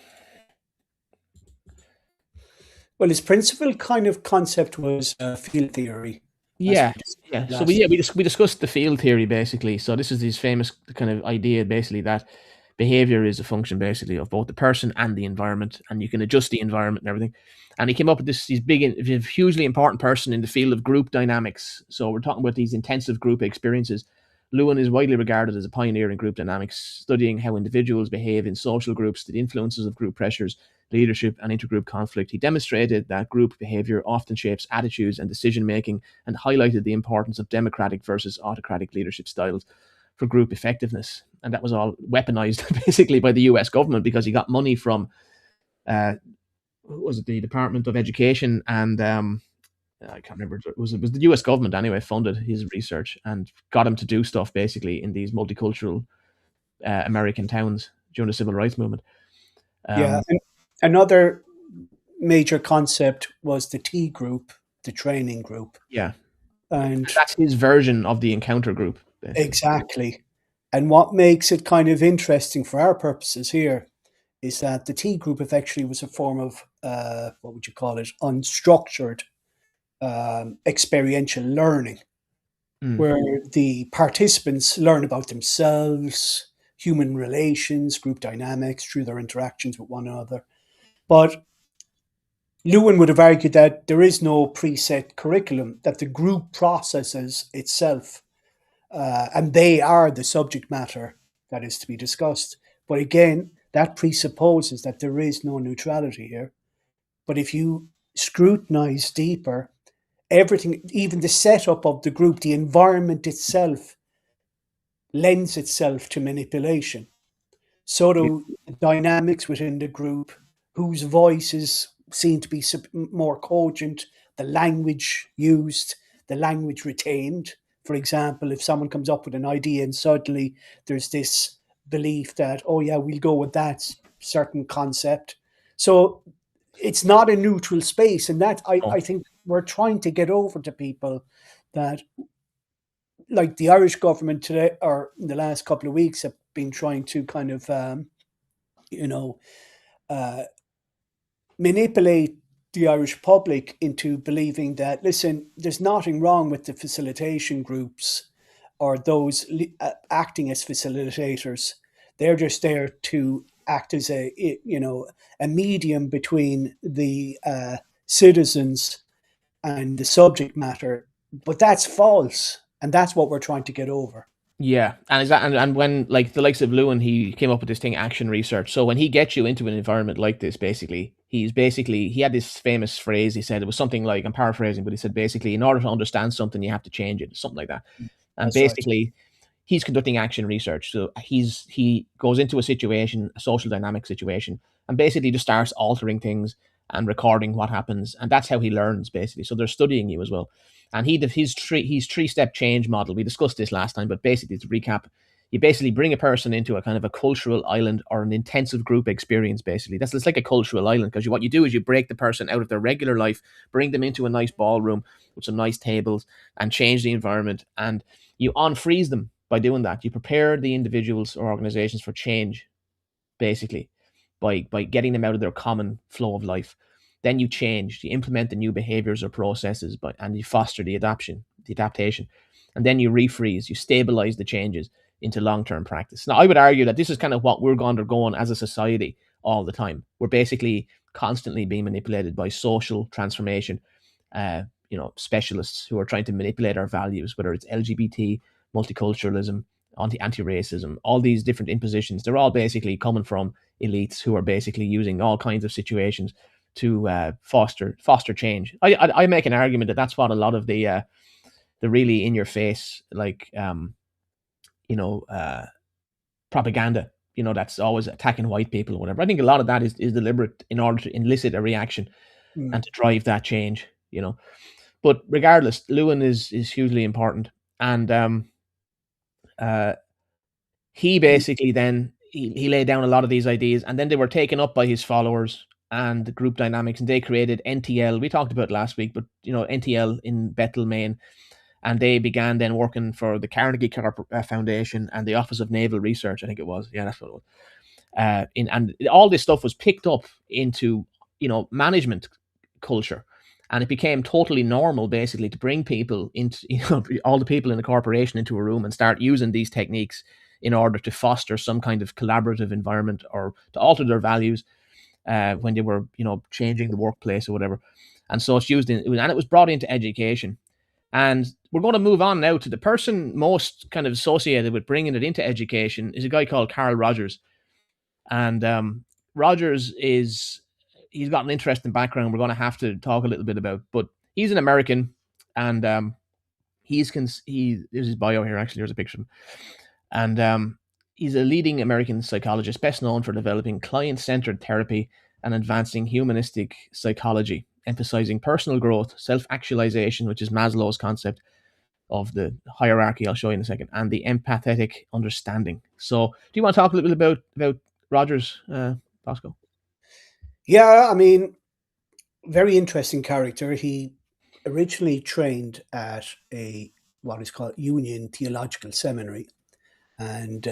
Well, his principal kind of concept was field theory. Yeah. So we discussed the field theory, basically. So this is his famous kind of idea, basically, that behavior is a function, basically, of both the person and the environment, and you can adjust the environment and everything. And he came up with this hugely important person in the field of group dynamics. So we're talking about these intensive group experiences. Lewin is widely regarded as a pioneer in group dynamics, studying how individuals behave in social groups, the influences of group pressures, leadership, and intergroup conflict. He demonstrated that group behavior often shapes attitudes and decision-making, and highlighted the importance of democratic versus autocratic leadership styles for group effectiveness. And that was all weaponized basically by the US government, because he got money from was it the Department of Education, and I can't remember, it was the US government anyway, funded his research and got him to do stuff basically in these multicultural American towns during the civil rights movement. And another major concept was the T group, the training group. Yeah. And that's his version of the encounter group, basically. Exactly. And what makes it kind of interesting for our purposes here is that the T group effectively was a form of, what would you call it, unstructured experiential learning, where the participants learn about themselves, human relations, group dynamics through their interactions with one another. But Lewin would have argued that there is no preset curriculum, that the group processes itself, and they are the subject matter that is to be discussed. But again, that presupposes that there is no neutrality here. But if you scrutinize deeper, everything, even the setup of the group, the environment itself, lends itself to manipulation. So do dynamics within the group, whose voices seem to be more cogent, the language used, the language retained. For example, if someone comes up with an idea and suddenly there's this belief that, oh yeah, we'll go with that certain concept. So it's not a neutral space. And that I think we're trying to get over to people that, like the Irish government today, or in the last couple of weeks, have been trying to kind of, manipulate the Irish public into believing that, listen, there's nothing wrong with the facilitation groups or those acting as facilitators. They're just there to act as a medium between the citizens and the subject matter. But that's false. And that's what we're trying to get over. Yeah, and when, like, the likes of Lewin, he came up with this thing, action research. So when he gets you into an environment like this, basically, he had this famous phrase. He said, it was something like, I'm paraphrasing, but he said basically, in order to understand something, you have to change it, something like that. And that's basically, he's conducting action research. So he goes into a situation, a social dynamic situation, and basically just starts altering things and recording what happens, and that's how he learns, basically. So they're studying you as well. And his three-step change model, we discussed this last time, but basically, to recap, You basically bring a person into a kind of a cultural island or an intensive group experience. Basically, it's like a cultural island, because what you do is you break the person out of their regular life, bring them into a nice ballroom with some nice tables, and change the environment, and you unfreeze them by doing that. You prepare the individuals or organizations for change, basically, by getting them out of their common flow of life. Then you change, you implement the new behaviors or processes, and you foster the adaptation, and then you refreeze, you stabilize the changes into long-term practice. Now, I would argue that this is kind of what we're undergoing as a society all the time. We're basically constantly being manipulated by social transformation, specialists who are trying to manipulate our values, whether it's LGBT, multiculturalism, anti-racism, all these different impositions. They're all basically coming from elites who are basically using all kinds of situations to foster change. I make an argument that that's what a lot of the really in your face, like propaganda, that's always attacking white people or whatever. I think a lot of that is deliberate in order to elicit a reaction and to drive that change. But regardless, Lewin is hugely important, and he basically then he laid down a lot of these ideas, and then they were taken up by his followers and the group dynamics, and they created NTL. We talked about it last week, but NTL in Bethel, Maine, and they began then working for the Carnegie Foundation and the Office of Naval Research. I think it was, yeah, that's what it was. And all this stuff was picked up into management culture, and it became totally normal, basically, to bring people into all the people in the corporation into a room and start using these techniques in order to foster some kind of collaborative environment or to alter their values when they were changing the workplace or whatever. And so it's used and it was brought into education. And we're going to move on now to the person most kind of associated with bringing it into education is a guy called Carl Rogers. And Rogers he's got an interesting background we're going to have to talk a little bit about, but he's an American, and there's his bio here. Actually, there's a picture of him. And he's a leading American psychologist, best known for developing client-centered therapy and advancing humanistic psychology, emphasizing personal growth, self-actualization, which is Maslow's concept of the hierarchy I'll show you in a second, and the empathetic understanding. So do you want to talk a little bit about Rogers, Bosco? Yeah, I mean, very interesting character. He originally trained at what is called Union Theological Seminary, and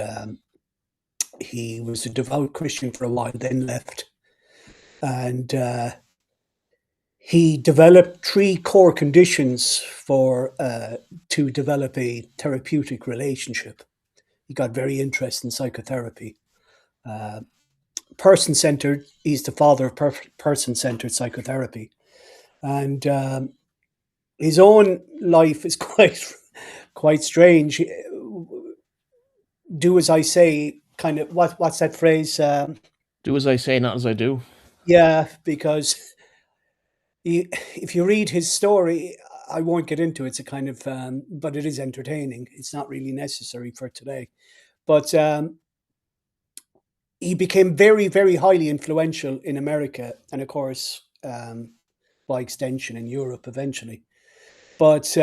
he was a devout Christian for a while, then left. And he developed 3 core conditions to develop a therapeutic relationship. He got very interested in psychotherapy. Person-centered, he's the father of person-centered psychotherapy. And his own life is quite strange. Do as I say, kind of, what's that phrase? Do as I say, not as I do. Yeah, because if you read his story, I won't get into it. It's a kind of, but it is entertaining. It's not really necessary for today. But he became very, very highly influential in America, and of course, by extension, in Europe eventually. But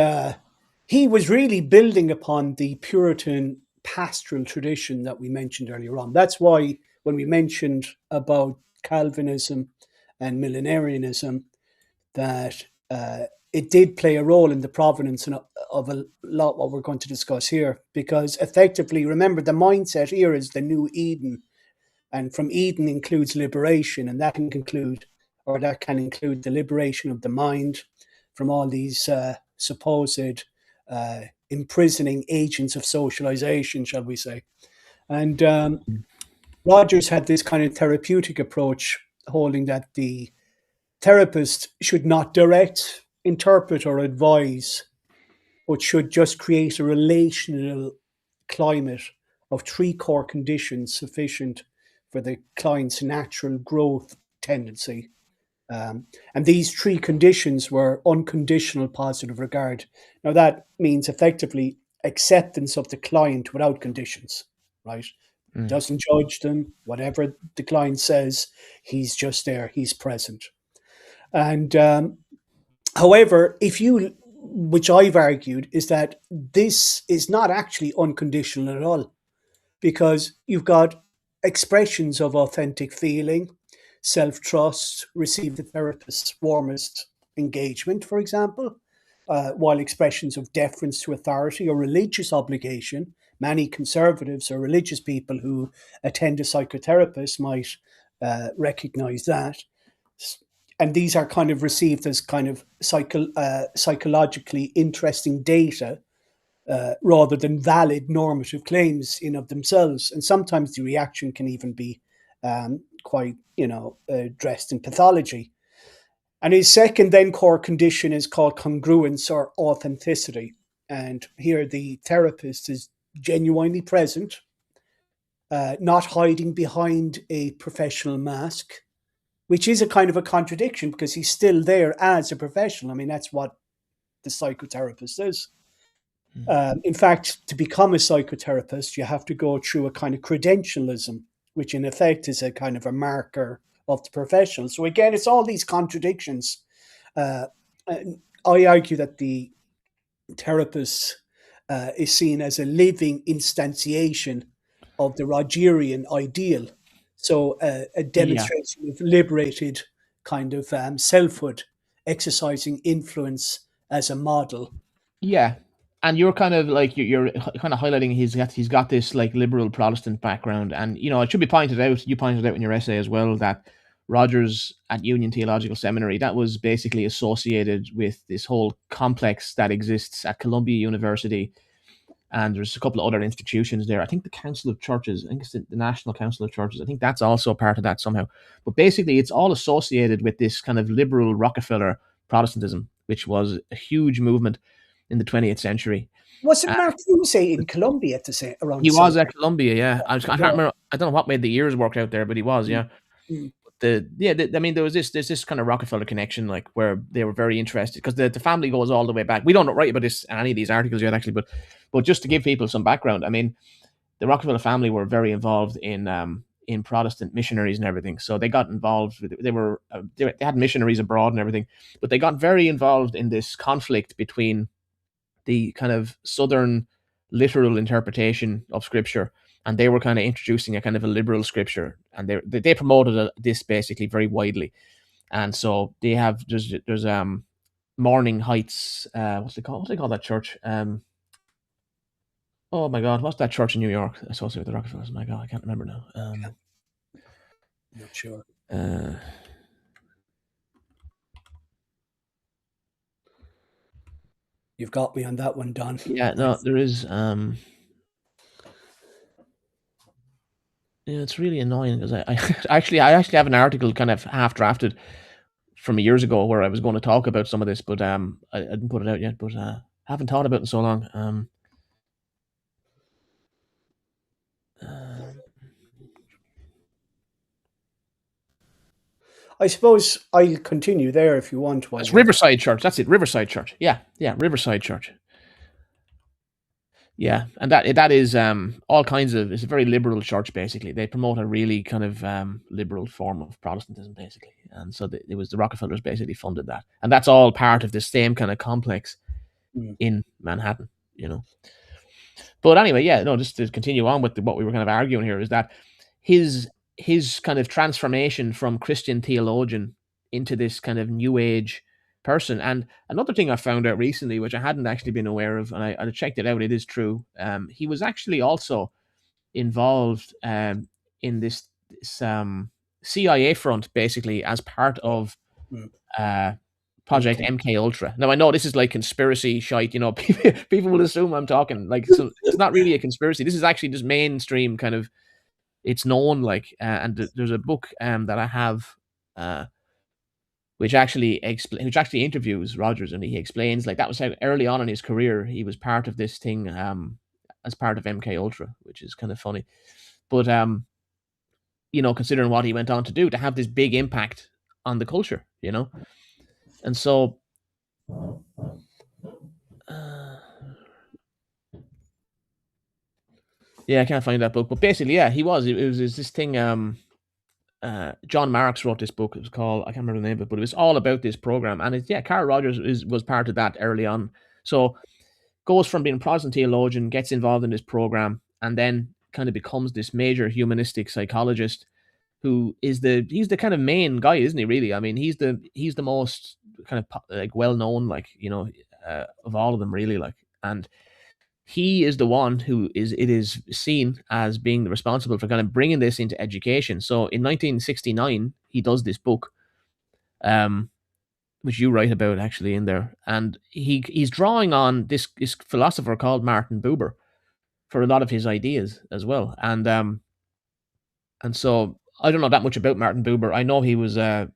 he was really building upon the Puritan pastoral tradition that we mentioned earlier on. That's why when we mentioned about Calvinism and millenarianism, that it did play a role in the provenance of a lot what we're going to discuss here, because effectively, remember, the mindset here is the new Eden, and from Eden includes liberation, and that can include the liberation of the mind from all these supposed imprisoning agents of socialization, shall we say. And Rogers had this kind of therapeutic approach, holding that the therapist should not direct, interpret, or advise, but should just create a relational climate of 3 core conditions sufficient for the client's natural growth tendency. And these 3 conditions were unconditional positive regard. Now, that means effectively acceptance of the client without conditions, right? Doesn't judge them. Whatever the client says, he's just there, he's present. And however, which I've argued, is that this is not actually unconditional at all. because you've got expressions of authentic feeling, self-trust, receive the therapist's warmest engagement, for example, while expressions of deference to authority or religious obligation, many conservatives or religious people who attend a psychotherapist might recognize that. And these are kind of received as kind of psychologically interesting data rather than valid normative claims in of themselves. And sometimes the reaction can even be quite, dressed in pathology. And his second then core condition is called congruence or authenticity. And here the therapist is genuinely present, not hiding behind a professional mask, which is a kind of a contradiction because he's still there as a professional. I mean, that's what the psychotherapist is. In fact, to become a psychotherapist, you have to go through a kind of credentialism, which in effect is a kind of a marker of the professional. So again, it's all these contradictions. I argue that the therapist is seen as a living instantiation of the Rogerian ideal. So a demonstration of liberated kind of selfhood, exercising influence as a model. Yeah, and you're kind of like you're kind of highlighting he's got this like liberal Protestant background, and it should be pointed out. You pointed out in your essay as well that Rogers at Union Theological Seminary, that was basically associated with this whole complex that exists at Columbia University, and there's a couple of other institutions there. I think the Council of Churches, I think it's the National Council of Churches. I think that's also part of that somehow. But basically, it's all associated with this kind of liberal Rockefeller Protestantism, which was a huge movement in the 20th century. Was it Mark Fusey in Columbia at the same around? He was at Columbia, yeah. I can't remember. I don't know what made the years work out there, but he was, yeah. I mean, there's this kind of Rockefeller connection, like where they were very interested because the family goes all the way back. We don't write about this in any of these articles yet, actually, but just to give people some background, I mean, the Rockefeller family were very involved in Protestant missionaries and everything. So they got involved. They had missionaries abroad and everything, but they got very involved in this conflict between the kind of Southern literal interpretation of Scripture, and they were kind of introducing a kind of a liberal Scripture, and they promoted this basically very widely. And so they have there's Morning Heights. What's they call that church? Oh my God, what's that church in New York associated with the Rockefellers? My God, I can't remember now. Not sure. You've got me on that one, Don. Yeah, no, there is. Yeah, it's really annoying because I actually have an article kind of half drafted from years ago where I was going to talk about some of this, but I didn't put it out yet. But haven't thought about it in so long. I suppose I'll continue there if you want. It's Riverside Church. That's it, Riverside Church. Yeah, Riverside Church. Yeah, and that is all kinds of. It's a very liberal church. Basically, they promote a really kind of liberal form of Protestantism, basically, and so it was the Rockefellers basically funded that, and that's all part of the same kind of complex in Manhattan, But anyway, yeah, no, just to continue on with what we were kind of arguing here is that his kind of transformation from Christian theologian into this kind of New Age person. And another thing I found out recently, which I hadn't actually been aware of, and I checked it out, it is true. He was actually also involved in this CIA front, basically, as part of Project MK Ultra. Now I know this is like conspiracy shite, people will assume I'm talking like, so it's not really a conspiracy. This is actually just mainstream kind of, it's known, like, and there's a book that I have which actually interviews Rogers, and he explains like that was how early on in his career he was part of this thing as part of MK Ultra, which is kind of funny. But considering what he went on to do, to have this big impact on the culture, and so yeah, I can't find that book, but basically, yeah, he was. It was this thing. John Marks wrote this book. It was called, I can't remember the name of it, but it was all about this program. And Carl Rogers was part of that early on. So goes from being a Protestant theologian, gets involved in this program, and then kind of becomes this major humanistic psychologist who is he's the kind of main guy, isn't he? Really, I mean, he's the most kind of like well known, like of all of them, really, like, and he is the one who is seen as being responsible for kind of bringing this into education. So in 1969, he does this book, um, which you write about actually in there, and he's drawing on this philosopher called Martin Buber for a lot of his ideas as well, and so I don't know that much about Martin Buber. I know he was a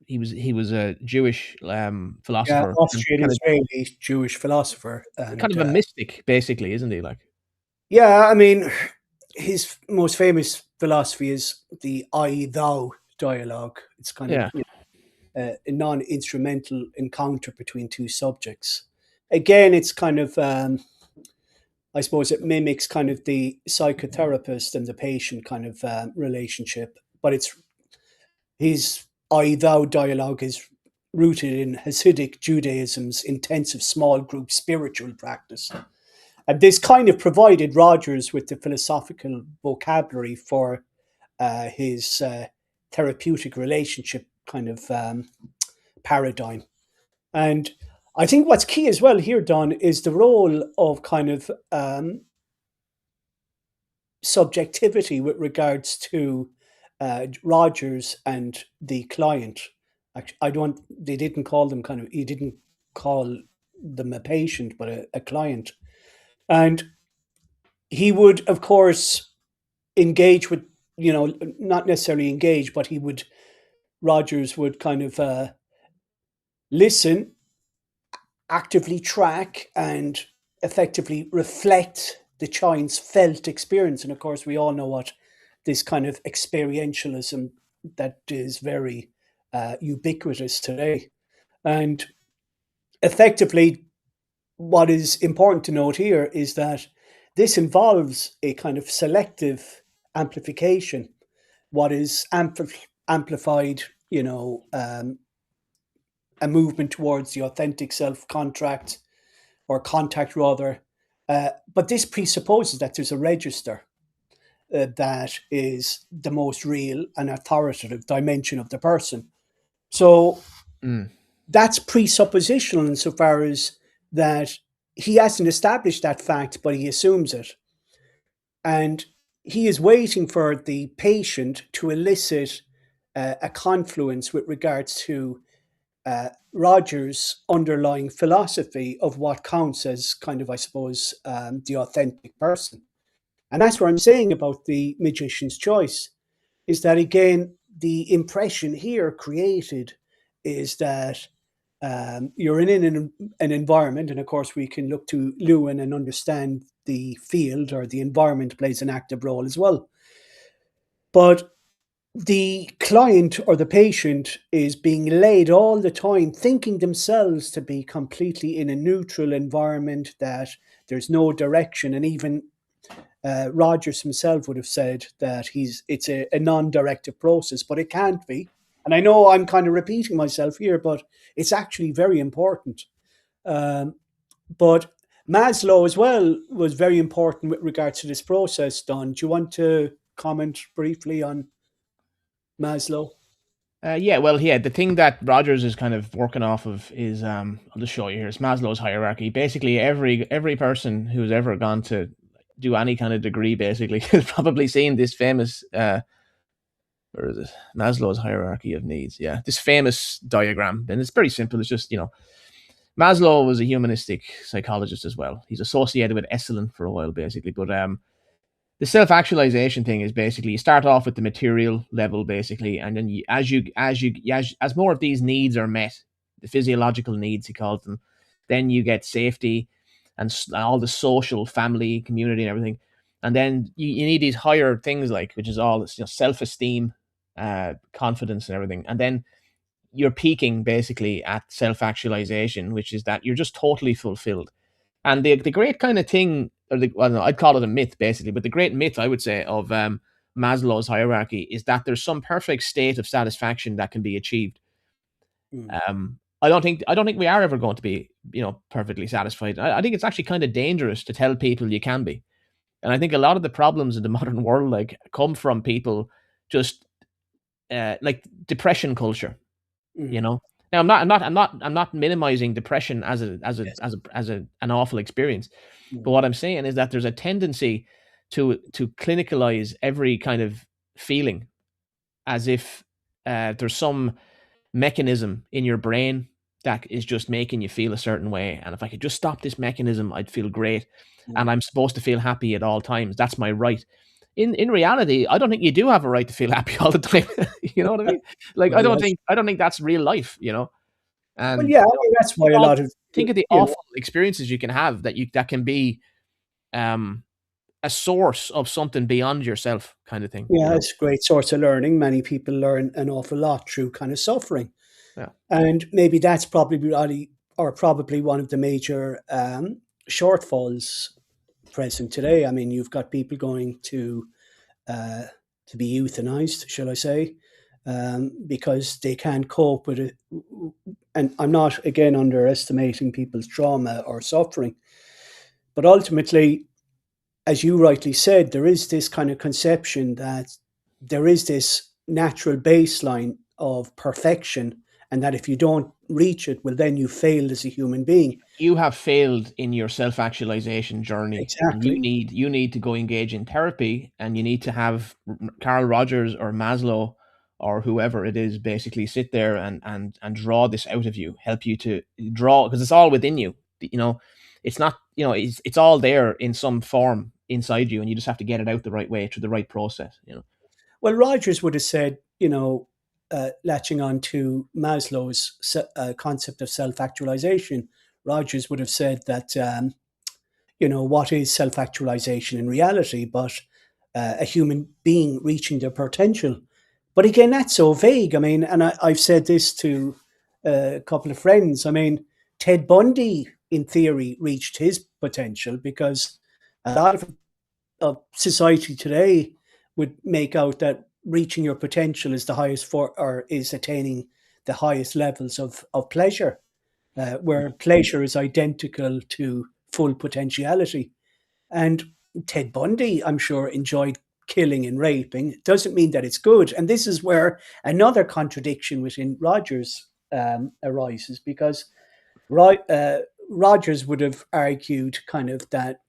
Jewish Yeah, philosopher and Austrian Israeli Jewish philosopher, kind and of a mystic, basically, isn't he? Like, yeah, I mean, his most famous philosophy is the I-thou dialogue. It's kind of yeah, a non-instrumental encounter between two subjects. Again, it's kind of, I suppose, it mimics kind of the psychotherapist and the patient kind of relationship, but it's his I-thou dialogue is rooted in Hasidic Judaism's intensive small group spiritual practice. And this kind of provided Rogers with the philosophical vocabulary for his therapeutic relationship kind of paradigm. And I think what's key as well here, Don, is the role of kind of subjectivity with regards to Rogers and the client. They didn't call them kind of, he didn't call them a patient, but a client. And he would, of course, engage with, not necessarily engage, but Rogers would kind of listen, actively track, and effectively reflect the child's felt experience. And of course, we all know what this kind of experientialism that is very ubiquitous today. And effectively, what is important to note here is that this involves a kind of selective amplification. What is amplified, a movement towards the authentic self contract or contact rather. But this presupposes that there's a register that is the most real and authoritative dimension of the person. So that's presuppositional insofar as that he hasn't established that fact, but he assumes it. And he is waiting for the patient to elicit a confluence with regards to Rogers' underlying philosophy of what counts as kind of, I suppose, the authentic person. And that's what I'm saying about the magician's choice, is that, again, the impression here created is that you're in an environment, and of course we can look to Lewin and understand the field or the environment plays an active role as well. But the client or the patient is being led all the time, thinking themselves to be completely in a neutral environment, that there's no direction. And even Rogers himself would have said that it's a non-directive process, but it can't be. And I know I'm kind of repeating myself here, but it's actually very important. But Maslow as well was very important with regards to this process, Don. Do you want to comment briefly on Maslow? yeah. Well, yeah. The thing that Rogers is kind of working off of is I'll just show you here. It's Maslow's hierarchy. Basically, every person who's ever gone to do any kind of degree basically has probably seen this famous or is it Maslow's hierarchy of needs? Yeah, this famous diagram, and it's very simple. It's just Maslow was a humanistic psychologist as well. He's associated with Esalen for a while, basically. But the self-actualization thing is basically you start off with the material level, basically, and then as more of these needs are met, the physiological needs he calls them, then you get safety and all the social, family, community, and everything. And then you need these higher things like, which is all self-esteem, confidence, and everything. And then you're peaking basically at self-actualization, which is that you're just totally fulfilled. And the great kind of thing, or no, I'd call it a myth basically, but the great myth I would say of Maslow's hierarchy is that there's some perfect state of satisfaction that can be achieved. I don't think we are ever going to be perfectly satisfied. I think it's actually kind of dangerous to tell people you can be. And I think a lot of the problems in the modern world like come from people just like depression culture, you know. Now I'm not minimizing depression as Yes. an awful experience, but Mm. what I'm saying is that there's a tendency to clinicalize every kind of feeling as if there's some mechanism in your brain that is just making you feel a certain way. And if I could just stop this mechanism, I'd feel great. And Mm. I'm supposed to feel happy at all times. That's my right. In reality, I don't think you do have a right to feel happy all the time. You know what I mean? Like Well, yes. I don't think that's real life, you know. Well, And yeah, I you know, mean, that's why think a all lot of, think of the you know, awful experiences you can have that can be um a source of something beyond yourself kind of thing, you yeah, know. it's a great source of learning. Many people learn an awful lot through kind of suffering. Yeah. And maybe that's probably really, or probably one of the major shortfalls present today. I mean, you've got people going uh, to be euthanized, shall I say, because they can't cope with it. And I'm not, again, underestimating people's trauma or suffering, but ultimately, as you rightly said, there is this kind of conception that there is this natural baseline of perfection, and that if you don't reach it, well, then you failed as a human being. You have failed in your self-actualization journey, and Exactly. you need to go engage in therapy, and you need to have Carl Rogers or Maslow or whoever it is basically sit there and draw this out of you, help you to draw, because it's all within you, you know. It's not, you know, it's all there in some form inside you, and you just have to get it out the right way through the right process, you know. Well, Rogers would have said, latching on to Maslow's concept of self actualization, Rogers would have said that, what is self actualization in reality, but a human being reaching their potential. But again, that's so vague. I mean, and I've said this to a couple of friends. I mean, Ted Bundy, in theory, reached his potential because a lot of society today would make out that reaching your potential is the highest for, or is attaining the highest levels of pleasure, where pleasure is identical to full potentiality. And Ted Bundy, I'm sure, enjoyed killing and raping. It doesn't mean that it's good. And this is where another contradiction within Rogers arises, because Rogers would have argued kind of that,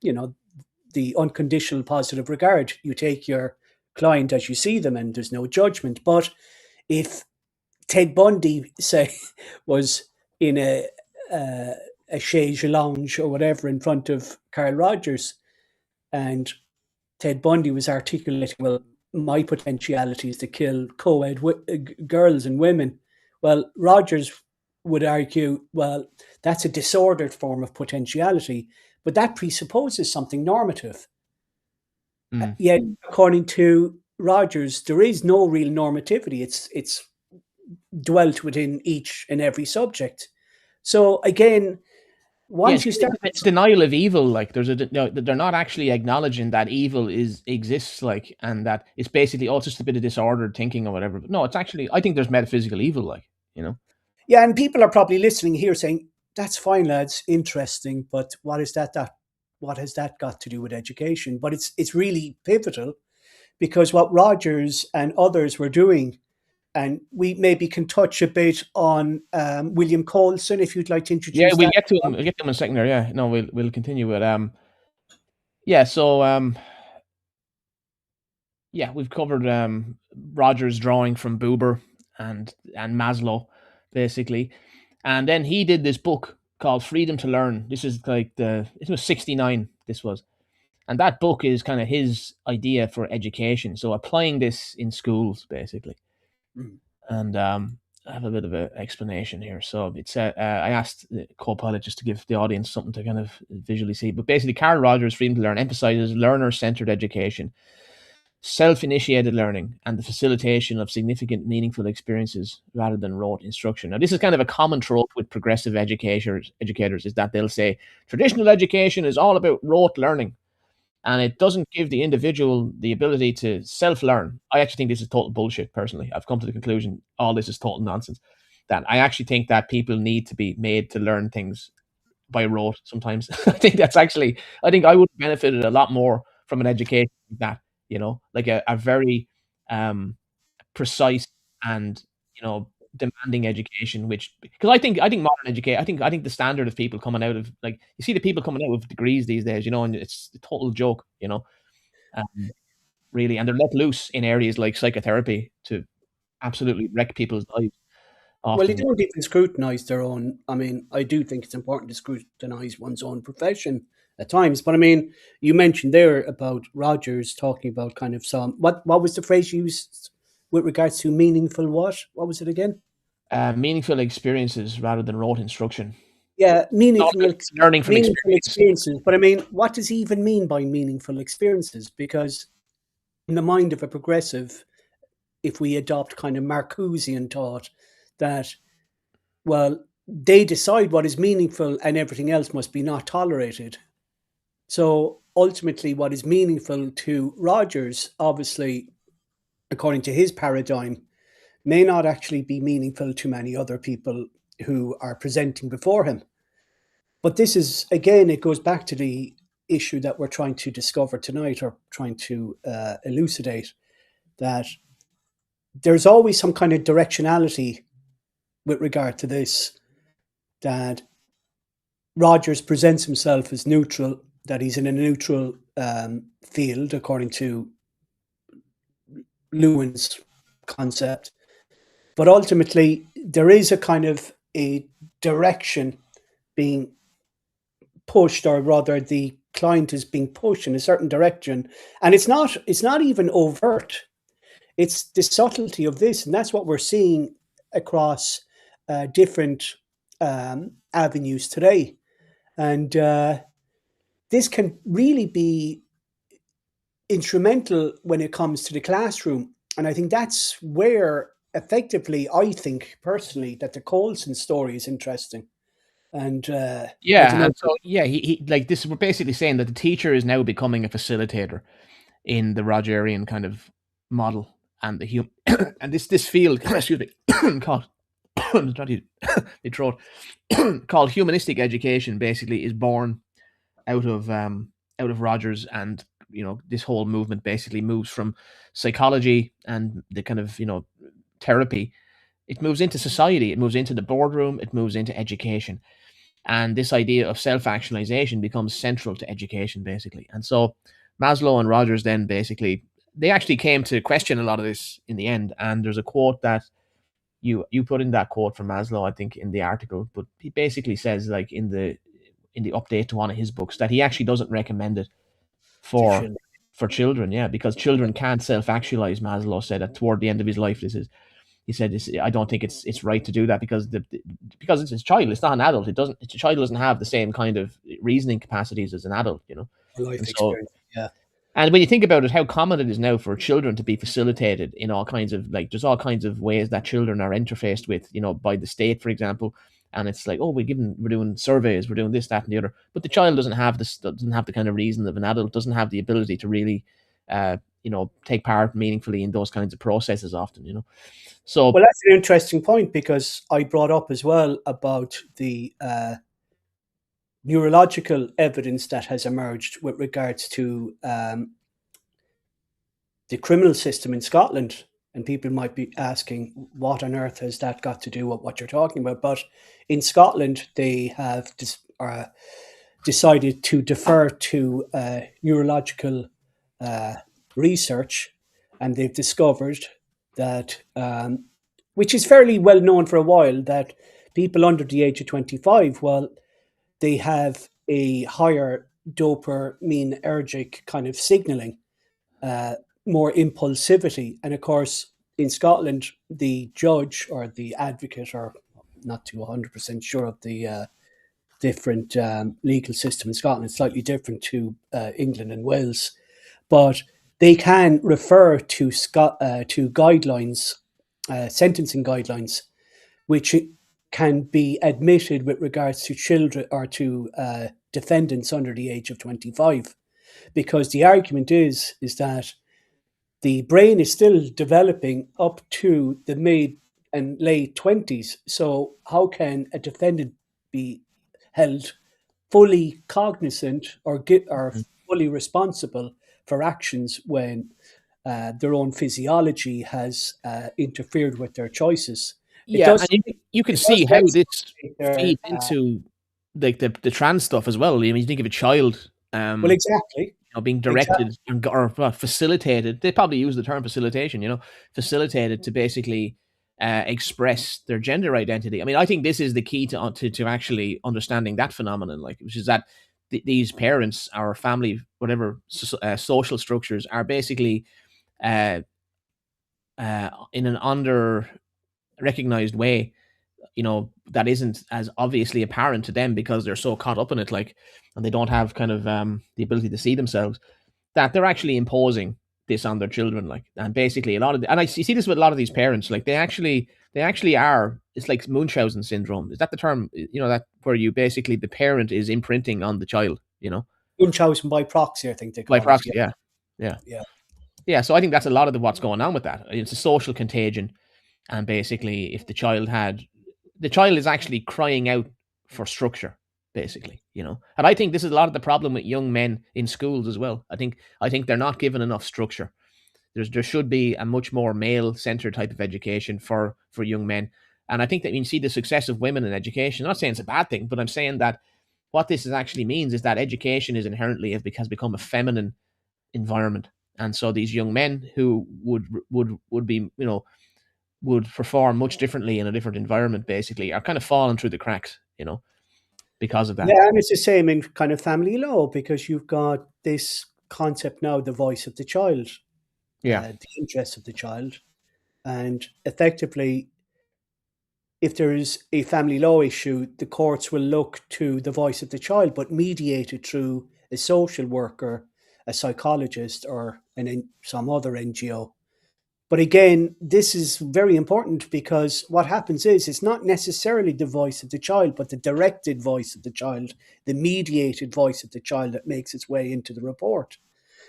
the unconditional positive regard. You take your client as you see them and there's no judgment. But if Ted Bundy, say, was in a chaise lounge or whatever in front of Carl Rogers, and Ted Bundy was articulating, well, my potentiality is to kill co-ed girls and women. Well, Rogers would argue, well, that's a disordered form of potentiality, but that presupposes something normative. Mm. Yet, according to Rogers, there is no real normativity. It's dwelt within each and every subject. So again, Yes, once you start, it's denial of evil. Like there's no, they're not actually acknowledging that evil exists, like, and that it's basically oh, it's just a bit of disordered thinking or whatever. But no, it's actually I think there's metaphysical evil, like, you know. yeah, and people are probably listening here saying, "That's fine, lads, interesting, but what is that? What has that got to do with education?" But it's really pivotal, because what Rogers and others were doing, and we maybe can touch a bit on William Coulson, if you'd like to Yeah, introduce we'll that. get to him. We'll get to him in a second there. Yeah, no, we'll continue with yeah. So yeah, we've covered Rogers' drawing from Buber and Maslow, basically, and then he did this book called Freedom to Learn. This is like it was 69. This was. And that book is kind of his idea for education. So applying this in schools, basically. Mm. And I have a bit of an explanation here. So it's I asked the co-pilot just to give the audience something to kind of visually see. But basically, Carl Rogers' Freedom to Learn emphasizes learner-centered education, self-initiated learning, and the facilitation of significant, meaningful experiences rather than rote instruction. Now, this is kind of a common trope with progressive educators is that they'll say traditional education is all about rote learning and it doesn't give the individual the ability to self-learn. I actually think this is total bullshit. Personally, I've come to the conclusion all this is total nonsense. That I actually think that people need to be made to learn things by rote sometimes. I think that's actually I think I would have benefited a lot more from an education like that, like a very precise and demanding education. Which, because I think modern education, I think the standard of people coming out of, like, you see the people coming out with degrees these days, and it's a total joke, um, really, and they're let loose in areas like psychotherapy to absolutely wreck people's lives Well, they often. don't even scrutinise their own. I mean, I do think it's important to scrutinise one's own profession at times. But I mean, you mentioned there about Rogers talking about kind of some. What was the phrase you used with regards to meaningful? What was it again? Meaningful experiences rather than rote instruction. Yeah, All about learning from meaningful experience. experiences. But I mean, what does he even mean by meaningful experiences? Because in the mind of a progressive, if we adopt kind of Marcusean thought that, well, they decide what is meaningful and everything else must be not tolerated. So ultimately, what is meaningful to Rogers, obviously, according to his paradigm, may not actually be meaningful to many other people who are presenting before him. But this is, again, it goes back to the issue that we're trying to discover tonight, or trying to elucidate, that there's always some kind of directionality with regard to this, that Rogers presents himself as neutral, that he's in a neutral field, according to Lewin's concept. But ultimately, there is a kind of a direction being pushed, or rather the client is being pushed in a certain direction. And it's not even overt. It's the subtlety of this. And that's what we're seeing across different avenues today. And this can really be instrumental when it comes to the classroom. And I think that's where, effectively, I think personally that the Coulson story is interesting. And I don't Yeah, know. and so yeah, he like this. We're basically saying that the teacher is now becoming a facilitator in the Rogerian kind of model, and and this field, excuse me, called not the throat, called humanistic education, basically is born out of Rogers, and this whole movement basically moves from psychology and the kind of therapy. It moves into society. It moves into the boardroom. It moves into education. And this idea of self-actualization becomes central to education, basically. And so Maslow and Rogers then basically, they actually came to question a lot of this in the end. And there's a quote that you put in that quote from Maslow, I think, in the article, but he basically says, like, in the update to one of his books, that he actually doesn't recommend it for Decision. children. Yeah, because children can't self-actualize. Maslow said that toward the end of his life. He said, I don't think it's right to do that, because because it's a child. It's not an adult. A child doesn't have the same kind of reasoning capacities as an adult. Life And so, experience. Yeah. and when you think about it, how common it is now for children to be facilitated in all kinds of, like, there's all kinds of ways that children are interfaced with, by the state, for example. And it's like, oh, we're doing surveys, we're doing this, that, and the other. But the child doesn't have the kind of reason of an adult, doesn't have the ability to really, take part meaningfully in those kinds of processes often. So Well, that's an interesting point, because I brought up as well about the neurological evidence that has emerged with regards to the criminal system in Scotland. And people might be asking, what on earth has that got to do with what you're talking about? But in Scotland, they have decided to defer to neurological research, and they've discovered that, which is fairly well known for a while, that people under the age of 25, well, they have a higher dopaminergic kind of signaling, more impulsivity. And of course, in Scotland, the judge or the advocate, or not too 100% sure of the different legal system in Scotland, it's slightly different to England and Wales, but they can refer to to guidelines, sentencing guidelines, which can be admitted with regards to children, or to defendants under the age of 25, because the argument is that the brain is still developing up to the mid and late 20s. So how can a defendant be held fully cognizant, or fully responsible for actions when their own physiology has interfered with their choices. It Yeah, does. and you can It does see how this exacerbate their. feeds into like the trans stuff as well. I mean, you think of a child, Well, exactly, being exactly. directed or facilitated. They probably use the term facilitation. Facilitated to basically express their gender identity. I mean, I think this is the key to actually understanding that phenomenon, like, which is that these parents, our family, whatever social structures, are basically uh, in an under recognized way, that isn't as obviously apparent to them because they're so caught up in it, like, and they don't have kind of the ability to see themselves, that they're actually imposing this on their children, like, and basically a lot of and you see this with a lot of these parents, like they actually are, it's like Munchausen syndrome. Is that the term? That where you basically, the parent is imprinting on the child, Munchausen by proxy, I think they by call it. proxy. Yeah, yeah, Yeah. yeah. So I think that's a lot of what's going on with that. It's a social contagion. And basically, if the child is actually crying out for structure, basically, and I think this is a lot of the problem with young men in schools as well. I think they're not given enough structure. There should be a much more male centered type of education for young men. And I think that when you see the success of women in education, I'm not saying it's a bad thing, but I'm saying that what this actually means is that education is inherently has become a feminine environment. And so these young men who would be, would perform much differently in a different environment, basically, are kind of falling through the cracks, because of that. Yeah, and it's the same in kind of family law, because you've got this concept now, the voice of the child, Yeah. the interest of the child. And effectively, if there is a family law issue, the courts will look to the voice of the child, but mediated through a social worker, a psychologist, or some other NGO. But again, this is very important, because what happens is it's not necessarily the voice of the child, but the directed voice of the child, the mediated voice of the child that makes its way into the report.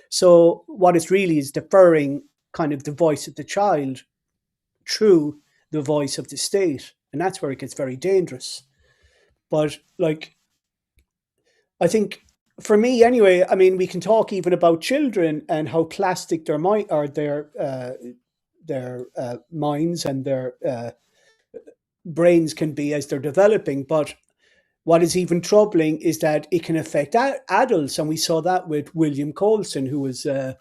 So what it really is deferring kind of the voice of the child through the voice of the state. And that's where it gets very dangerous. But like, I think for me anyway, I mean, we can talk even about children and how plastic their mind or their minds and their brains can be as they're developing. But what is even troubling is that it can affect adults, and we saw that with William Coulson, who was Yeah,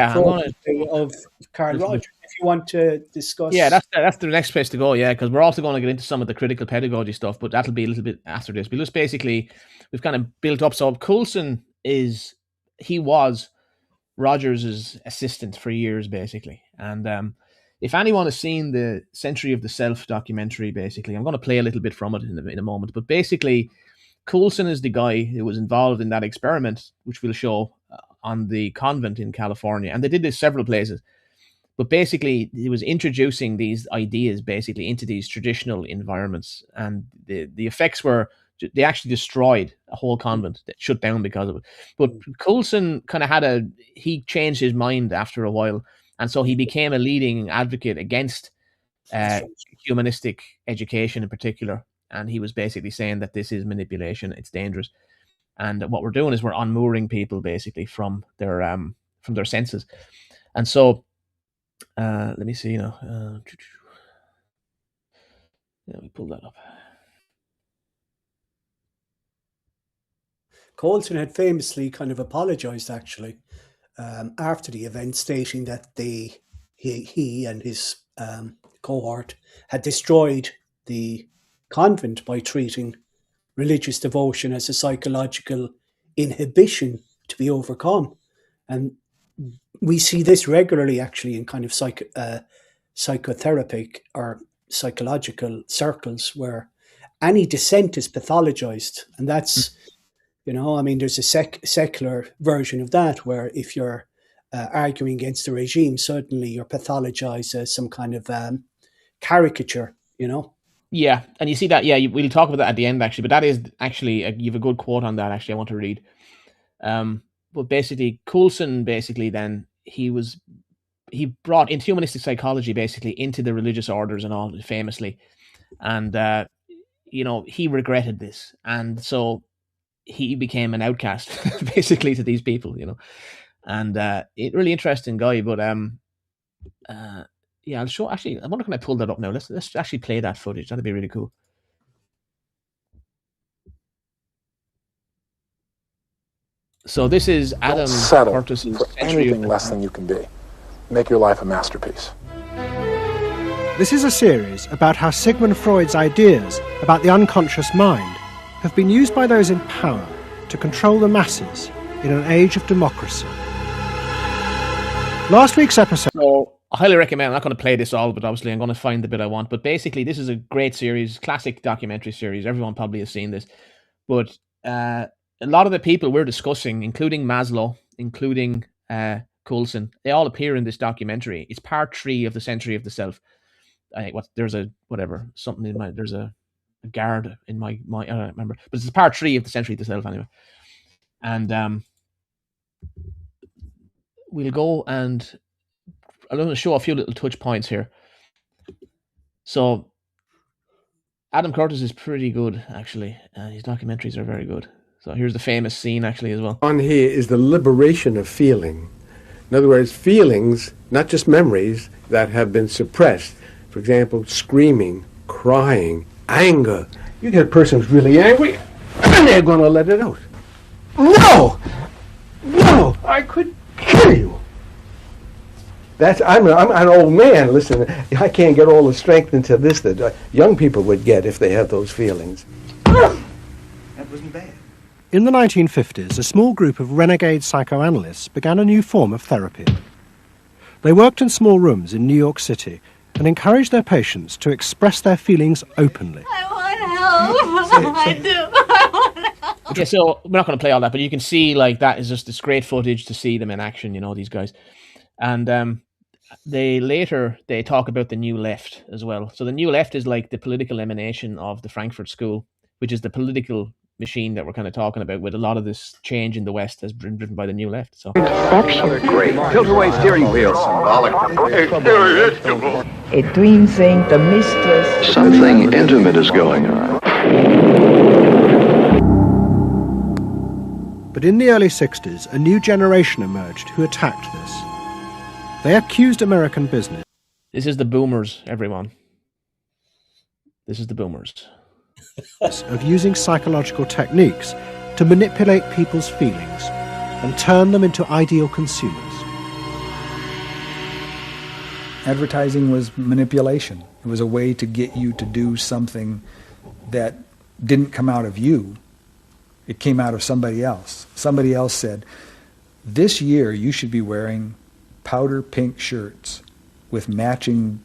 I'm going protege of Carl to. Rogers. If you want to Yeah, discuss, that's the next place to go. Yeah, because we're also going to get into some of the critical pedagogy stuff, but that'll be a little bit after this. Because basically, we've kind of built up. So Coulson he was Rogers's assistant for years, basically. And if anyone has seen the Century of the Self documentary, basically, I'm going to play a little bit from it in a moment. But basically, Coulson is the guy who was involved in that experiment, which we'll show on the convent in California. And they did this several places. But basically, he was introducing these ideas basically into these traditional environments. And the effects were, they actually destroyed a whole convent that shut down because of it. But Coulson kind of he changed his mind after a while. And so he became a leading advocate against humanistic education in particular. And he was basically saying that this is manipulation, it's dangerous. And what we're doing is we're unmooring people basically from their senses. And so let me see, let me pull that up. Coulson had famously kind of apologized actually after the event, stating that he and his cohort had destroyed the convent by treating religious devotion as a psychological inhibition to be overcome. And we see this regularly actually in kind of psychotherapeutic or psychological circles, where any dissent is pathologized. And that's, I mean, there's a secular version of that, where if you're arguing against the regime, certainly you're pathologized as some kind of caricature, Yeah, and you see that, yeah, we'll talk about that at the end, actually, but that is actually, you have a good quote on that, actually, I want to read. But basically, Coulson, basically, then, he brought into humanistic psychology, basically, into the religious orders and all, famously. And, he regretted this. And so he became an outcast, basically, to these people, And really interesting guy. But yeah, I'll show. Actually, I wonder can I pull that up now? Let's actually play that footage. That'd be really cool. So this is Adam Curtis' for anything less than you can be. Make your life a masterpiece. This is a series about how Sigmund Freud's ideas about the unconscious mind have been used by those in power to control the masses in an age of democracy. Last week's episode... So I highly recommend, I'm not going to play this all, but obviously I'm going to find the bit I want. But basically, this is a great series, classic documentary series. Everyone probably has seen this. But a lot of the people we're discussing, including Maslow, including Coulson, they all appear in this documentary. It's part 3 of The Century of the Self. There's a guard in my I don't remember, but it's part 3 of The Century of the Self anyway. And we'll go and I'm going to show a few little touch points here. So Adam Curtis is pretty good, actually. His documentaries are very good. So here's the famous scene, actually, as well. On here is the liberation of feeling. In other words, feelings, not just memories, that have been suppressed. For example, screaming, crying, anger. You get a person who's really angry, and they're going to let it out. No! No! I could kill you! I'm an old man. Listen, I can't get all the strength into this that young people would get if they had those feelings. That wasn't bad. In the 1950s, a small group of renegade psychoanalysts began a new form of therapy. They worked in small rooms in New York City and encouraged their patients to express their feelings openly. I want help. I do. I want help. Okay, so we're not going to play all that, but you can see like that is just this great footage to see them in action, you know, these guys. And they talk about the New Left as well. So the New Left is like the political emanation of the Frankfurt School, which is the political machine that we're kind of talking about, with a lot of this change in the West has been driven by the New Left. So great tilt-away steering wheel, symbolic. A twin saint, the mistress. Something intimate is going on. But in the early 60s, a new generation emerged who attacked this. They accused American business. This is the boomers, everyone. This is the boomers. Of using psychological techniques to manipulate people's feelings and turn them into ideal consumers. Advertising was manipulation. It was a way to get you to do something that didn't come out of you. It came out of somebody else. Somebody else said, this year you should be wearing powder pink shirts with matching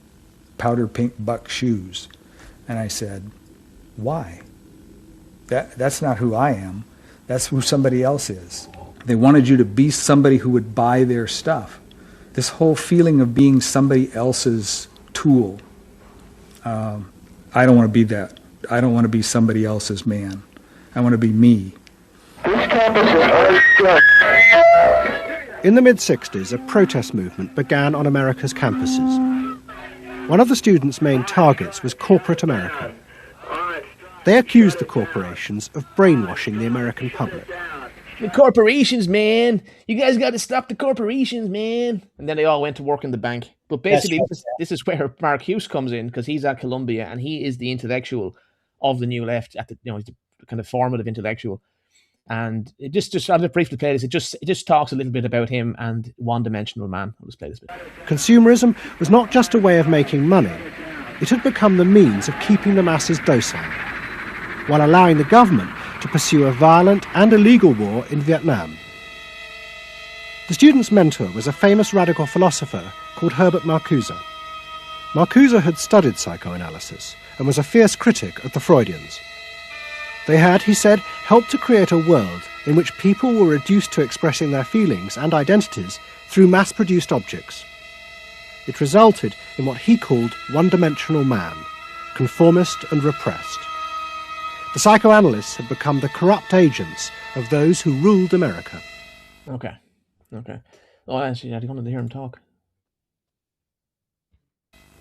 powder pink buck shoes. And I said, why? That's not who I am. That's who somebody else is. They wanted you to be somebody who would buy their stuff. This whole feeling of being somebody else's tool. I don't want to be that. I don't want to be somebody else's man. I want to be me. In the mid-60s, a protest movement began on America's campuses. One of the students' main targets was corporate America. They accused the corporations of brainwashing the American public. The corporations, man. You guys got to stop the corporations, man. And then they all went to work in the bank. But basically, this is where Mark Hughes comes in, because he's at Columbia and he is the intellectual of the New Left. He's the kind of formative intellectual. And it just I'll briefly play this. It just talks a little bit about him and one-dimensional man. I'll just play this bit. Consumerism was not just a way of making money. It had become the means of keeping the masses docile, while allowing the government to pursue a violent and illegal war in Vietnam. The student's mentor was a famous radical philosopher called Herbert Marcuse. Marcuse had studied psychoanalysis and was a fierce critic of the Freudians. They had, he said, helped to create a world in which people were reduced to expressing their feelings and identities through mass-produced objects. It resulted in what he called one-dimensional man, conformist and repressed. The psychoanalysts had become the corrupt agents of those who ruled America. Okay. Oh, actually, I wanted to hear him talk.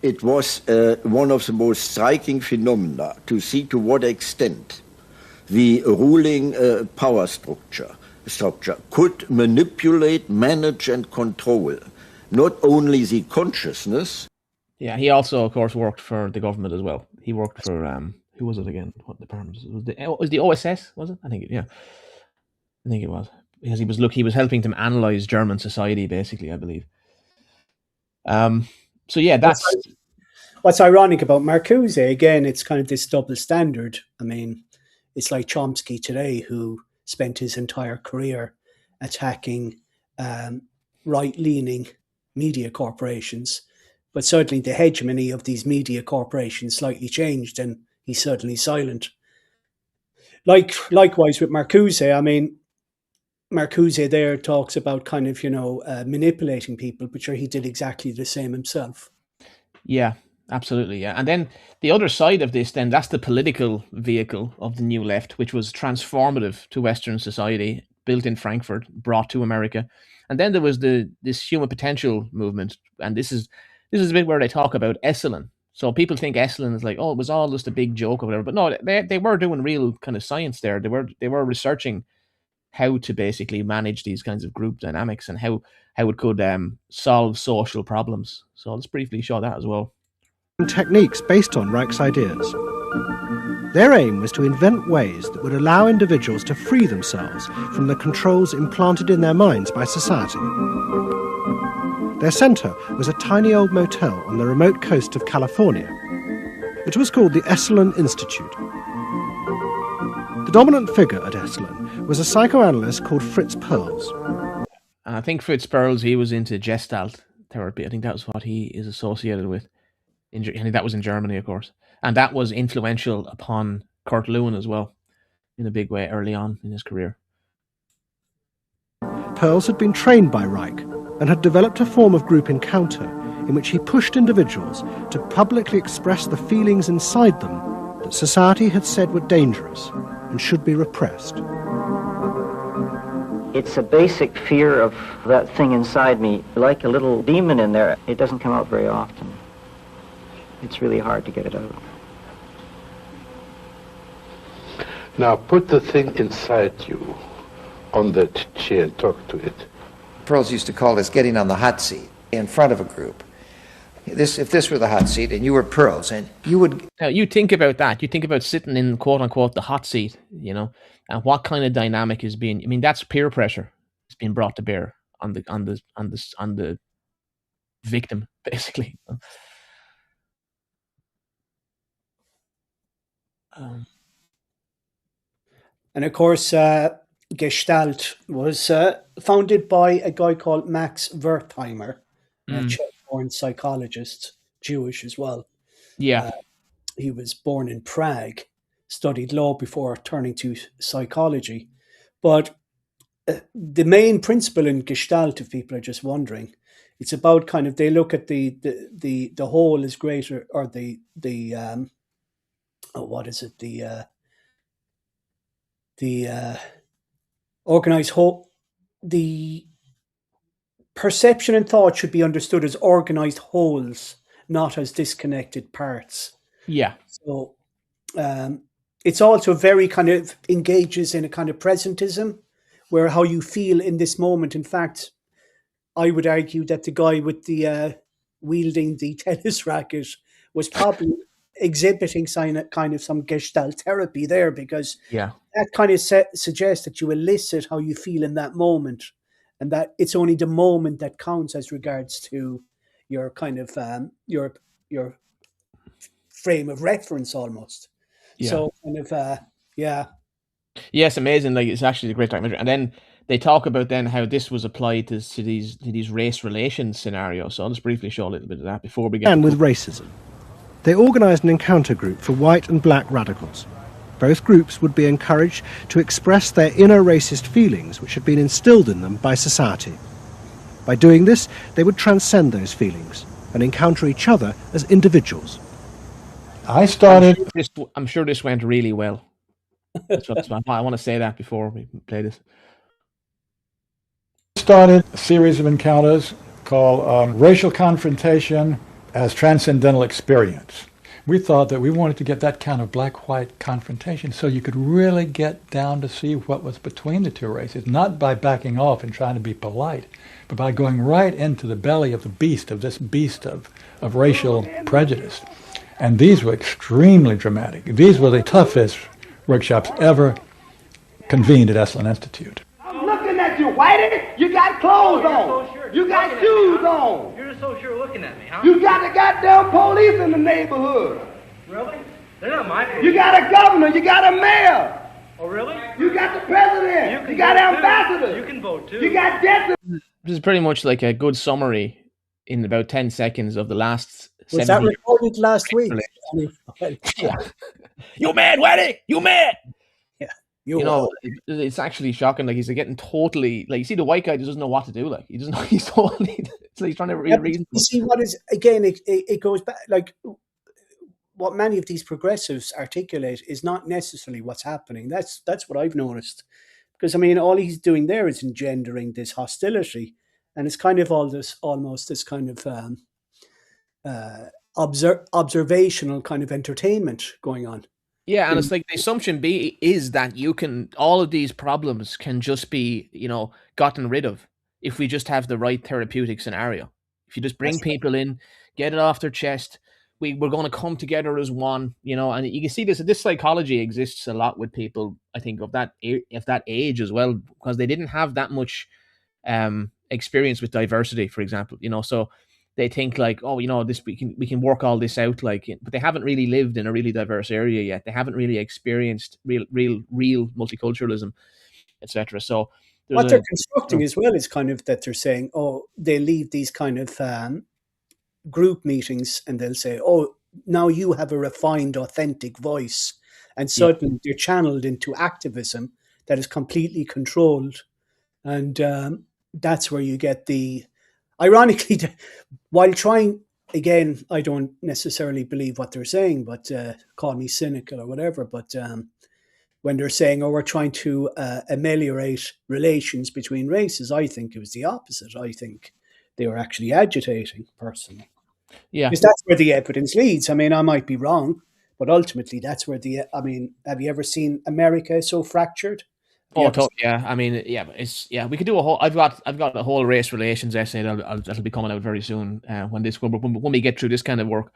It was one of the most striking phenomena to see to what extent the ruling power structure could manipulate, manage, and control not only the consciousness. Yeah, he also, of course, worked for the government as well. He worked for who was it again? What department was the OSS? Was it? I think it was, because he was helping them analyze German society, basically, I believe. So yeah, that's what's ironic about Marcuse. Again, it's kind of this double standard. I mean, it's like Chomsky today, who spent his entire career attacking right-leaning media corporations, but certainly the hegemony of these media corporations slightly changed, and he's certainly silent. Likewise with Marcuse. I mean, Marcuse there talks about kind of, manipulating people, but sure, he did exactly the same himself. Yeah, absolutely. Yeah. And then the other side of this, then, that's the political vehicle of the New Left, which was transformative to Western society, built in Frankfurt, brought to America. And then there was this human potential movement. And this is a bit where they talk about Esalen. So people think Esalen is like, oh, it was all just a big joke or whatever. But no, they were doing real kind of science there. They were researching how to basically manage these kinds of group dynamics and how it could solve social problems. So let's briefly show that as well. Techniques based on Reich's ideas. Their aim was to invent ways that would allow individuals to free themselves from the controls implanted in their minds by society. Their centre was a tiny old motel on the remote coast of California. It was called the Esalen Institute. The dominant figure at Esalen was a psychoanalyst called Fritz Perls. And I think Fritz Perls, he was into Gestalt therapy. I think that was what he is associated with. I think that was in Germany, of course. And that was influential upon Kurt Lewin as well, in a big way early on in his career. Perls had been trained by Reich and had developed a form of group encounter in which he pushed individuals to publicly express the feelings inside them that society had said were dangerous and should be repressed. It's a basic fear of that thing inside me, like a little demon in there. It doesn't come out very often. It's really hard to get it out. Now put the thing inside you on that chair and talk to it. Perls used to call this getting on the hot seat in front of a group. If this were the hot seat and you were Perls, and you would... Now, you think about that. You think about sitting in, quote-unquote, the hot seat, and what kind of dynamic is being... I mean, that's peer pressure. It's being brought to bear on the victim, basically. And of course, Gestalt was founded by a guy called Max Wertheimer, a Czech-born psychologist, Jewish as well. Yeah. He was born in Prague, studied law before turning to psychology. But the main principle in Gestalt, if people are just wondering, it's about kind of, they look at the whole is greater, or the organized whole, the perception and thought should be understood as organized wholes, not as disconnected parts. Yeah. So it's also very kind of engages in a kind of presentism, where how you feel in this moment. In fact, I would argue that the guy with the wielding the tennis racket was probably exhibiting kind of some Gestalt therapy there, because that kind of suggests that you elicit how you feel in that moment, and that it's only the moment that counts as regards to your kind of your frame of reference almost. Yeah. So kind of Yes, amazing. Like, it's actually a great documentary. And then they talk about then how this was applied to these race relations scenarios. So I'll just briefly show a little bit of that before we get. And with racism, they organised an encounter group for white and black radicals. Both groups would be encouraged to express their inner racist feelings, which had been instilled in them by society. By doing this, they would transcend those feelings and encounter each other as individuals. I'm sure this went really well. That's what I want to say that before we play this. Started a series of encounters called Racial Confrontation as Transcendental Experience. We thought that we wanted to get that kind of black-white confrontation so you could really get down to see what was between the two races, not by backing off and trying to be polite, but by going right into the belly of the beast, of this beast of racial prejudice. And these were extremely dramatic. These were the toughest workshops ever convened at Esalen Institute. I'm looking at you, Whitey. You got clothes on. So sure. You got shoes on. You're so sure looking at me, huh? You got the goddamn police in the neighborhood. Really? They're not my police. You got a governor. You got a mayor. Oh, really? You got the president. You got ambassadors. You can vote, too. You got deputies. This is pretty much like a good summary in about 10 seconds of the last... Was that recorded last week? You mad, Whitey? You mad? Yeah. You know, it's actually shocking. Like, he's getting totally... Like, you see the white guy just doesn't know what to do. Like, he doesn't know. He's totally... It's like he's trying to reason. You see what is... Again, it goes back... Like, what many of these progressives articulate is not necessarily what's happening. That's what I've noticed. Because, I mean, all he's doing there is engendering this hostility. And it's kind of almost this kind of... observational kind of entertainment going on. Yeah, and it's like the assumption is that all of these problems can just be, gotten rid of if we just have the right therapeutic scenario. If you just bring people in, get it off their chest, we're going to come together as one, and you can see this psychology exists a lot with people, I think, of that age as well, because they didn't have that much experience with diversity, for example, so they think like, oh, this we can work all this out, like, but they haven't really lived in a really diverse area yet. They haven't really experienced real multiculturalism, etc. So what they're constructing as well is kind of that they're saying, oh, they leave these kind of group meetings and they'll say, oh, now you have a refined, authentic voice, and suddenly they're channeled into activism that is completely controlled, and that's where you get the... Ironically, while trying, again, I don't necessarily believe what they're saying, but call me cynical or whatever, but when they're saying, oh, we're trying to ameliorate relations between races, I think it was the opposite. I think they were actually agitating, personally. Yeah. Because that's where the evidence leads. I mean, I might be wrong, but ultimately that's where have you ever seen America so fractured? Oh, yeah. I mean, yeah, but we could do a whole. I've got a whole race relations essay that'll be coming out very soon when we get through this kind of work.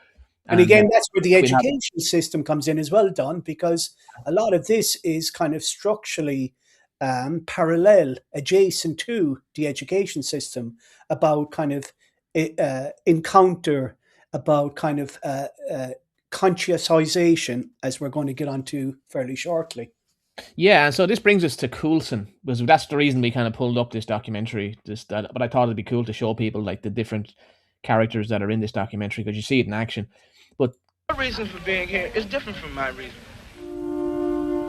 And again, that's where the education system comes in as well, Don, because a lot of this is kind of structurally parallel, adjacent to the education system, about kind of encounter, about kind of conscientization, as we're going to get onto fairly shortly. Yeah, and so this brings us to Coulson, because that's the reason we kind of pulled up this documentary. But I thought it'd be cool to show people like the different characters that are in this documentary, because you see it in action. But your reason for being here is different from my reason.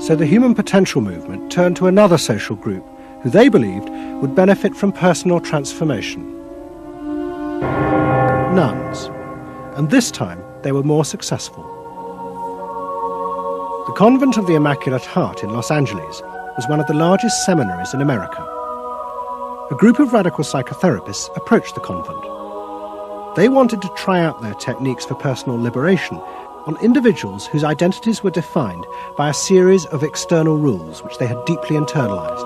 So the human potential movement turned to another social group who they believed would benefit from personal transformation. Nuns. And this time they were more successful. The Convent of the Immaculate Heart in Los Angeles was one of the largest seminaries in America. A group of radical psychotherapists approached the convent. They wanted to try out their techniques for personal liberation on individuals whose identities were defined by a series of external rules which they had deeply internalized.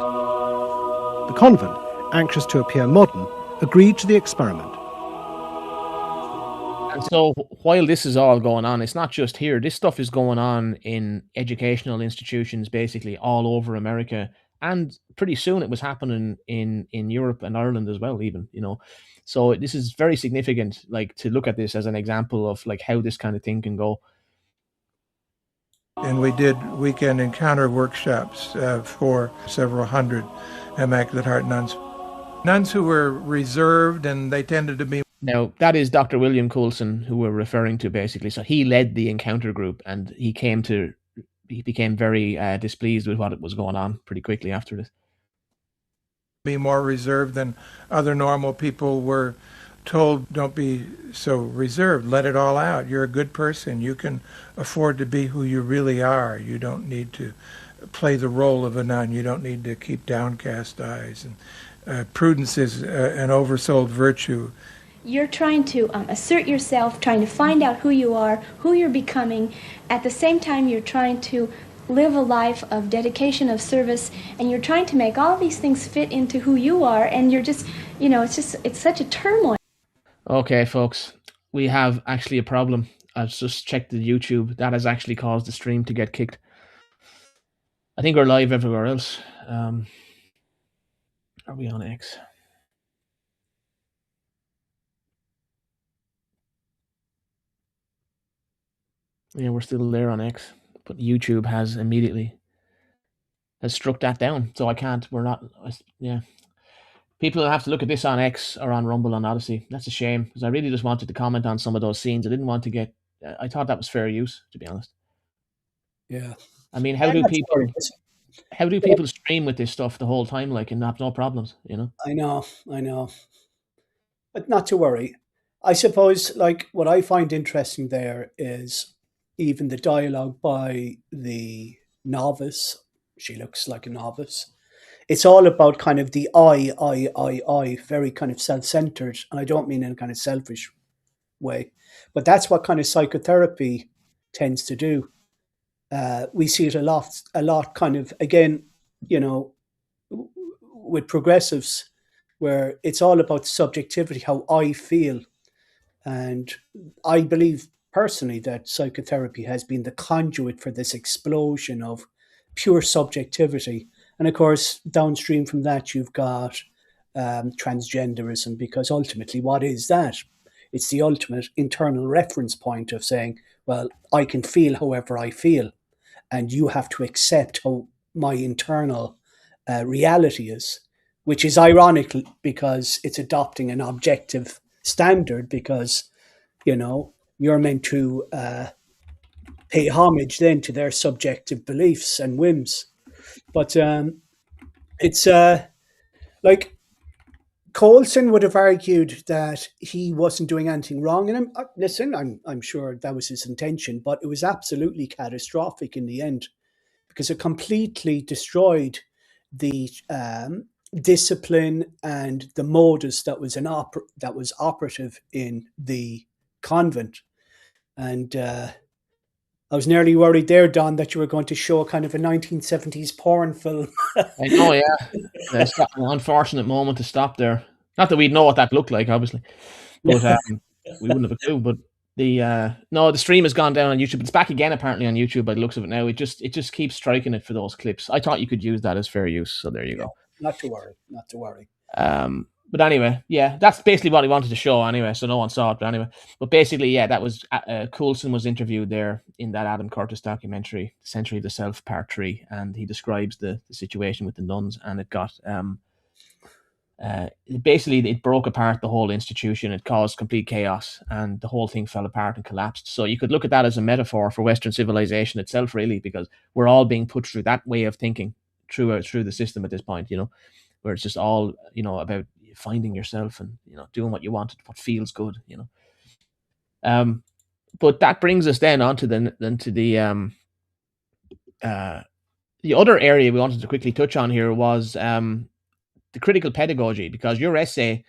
The convent, anxious to appear modern, agreed to the experiment. And so while this is all going on, it's not just here. This stuff is going on in educational institutions basically all over America. And pretty soon it was happening in Europe and Ireland as well, even, So this is very significant, like, to look at this as an example of like how this kind of thing can go. And we did weekend encounter workshops for several hundred Immaculate Heart nuns. Nuns who were reserved, and they tended to be... Now, that is Dr. William Coulson, who we're referring to, basically. So he led the encounter group, and he became very displeased with what was going on pretty quickly after this. Be more reserved than other normal people were told. Don't be so reserved. Let it all out. You're a good person. You can afford to be who you really are. You don't need to play the role of a nun. You don't need to keep downcast eyes. And prudence is an oversold virtue. you're trying to assert yourself, trying to find out who you are, who you're becoming. At the same time, you're trying to live a life of dedication, of service, and you're trying to make all these things fit into who you are, and you're just, it's such a turmoil. Okay, folks, we have actually a problem. I've just checked the YouTube. That has actually caused the stream to get kicked. I think we're live everywhere else. Are we on X? Yeah, we're still there on X, but YouTube has struck that down. So we're not, yeah. People have to look at this on X or on Rumble on Odyssey. That's a shame, because I really just wanted to comment on some of those scenes. I didn't want to get, I thought that was fair use, to be honest. Yeah. I mean, how do people stream with this stuff the whole time, like, and have no problems, I know. But not to worry. I suppose, like, what I find interesting there is even the dialogue by the novice. She looks like a novice. It's all about kind of the I, very kind of self-centered. And I don't mean in a kind of selfish way, but that's what kind of psychotherapy tends to do. We see it a lot kind of, again, with progressives, where it's all about subjectivity, how I feel. And I believe personally that psychotherapy has been the conduit for this explosion of pure subjectivity. And of course, downstream from that, you've got transgenderism, because ultimately, what is that? It's the ultimate internal reference point of saying, well, I can feel however I feel, and you have to accept how my internal reality is, which is ironic because it's adopting an objective standard, because, you're meant to pay homage then to their subjective beliefs and whims. But it's like Coulson would have argued that he wasn't doing anything wrong. And I'm sure that was his intention, but it was absolutely catastrophic in the end, because it completely destroyed the discipline and the modus that was operative in the convent. And I was nearly worried there, Don, that you were going to show kind of a 1970s porn film. I know, yeah. It's got an unfortunate moment to stop there. Not that we'd know what that looked like, obviously, but we wouldn't have a clue. But the stream has gone down on YouTube. It's back again apparently on YouTube by the looks of it now. It just keeps striking it for those clips. I thought you could use that as fair use, so there you go. Not to worry. But anyway, yeah, that's basically what he wanted to show anyway, so no one saw it. But anyway, basically, yeah, that was Coulson was interviewed there in that Adam Curtis documentary, Century of the Self, Part 3, and he describes the situation with the nuns, and it got basically it broke apart the whole institution. It caused complete chaos, and the whole thing fell apart and collapsed. So you could look at that as a metaphor for Western civilization itself, really, because we're all being put through that way of thinking through the system at this point, where it's just all about finding yourself and doing what you want, what feels good, but that brings us then on to the other area we wanted to quickly touch on here was the critical pedagogy, because your essay,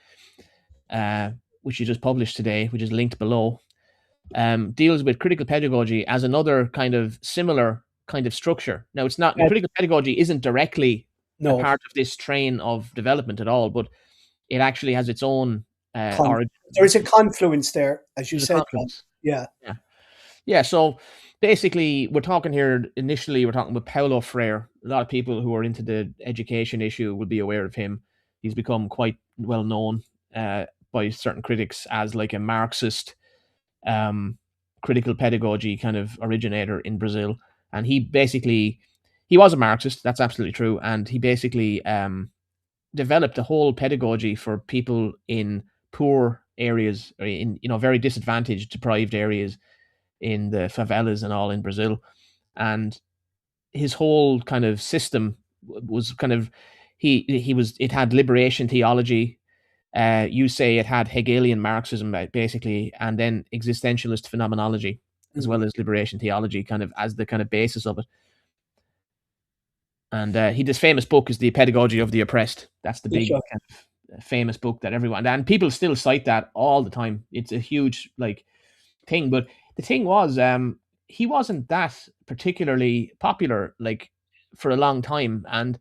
which you just published today, which is linked below, deals with critical pedagogy as another kind of similar kind of structure. Now, it's not critical pedagogy isn't directly a part of this train of development at all, but it actually has its own origin. There is a confluence there, as you said. Yeah. So basically, we're talking with Paulo Freire. A lot of people who are into the education issue will be aware of him. He's become quite well known by certain critics as like a Marxist critical pedagogy kind of originator in Brazil. And he was a Marxist. That's absolutely true. And he basically developed a whole pedagogy for people in poor areas, or in very disadvantaged, deprived areas in the favelas and all in Brazil. And his whole kind of system was kind of it had liberation theology. You say it had Hegelian Marxism basically, and then existentialist phenomenology as well as liberation theology kind of as the kind of basis of it. And his famous book is The Pedagogy of the Oppressed. That's the big kind famous book that everyone, and people still cite that all the time. It's a huge like thing. But the thing was, he wasn't that particularly popular like for a long time, and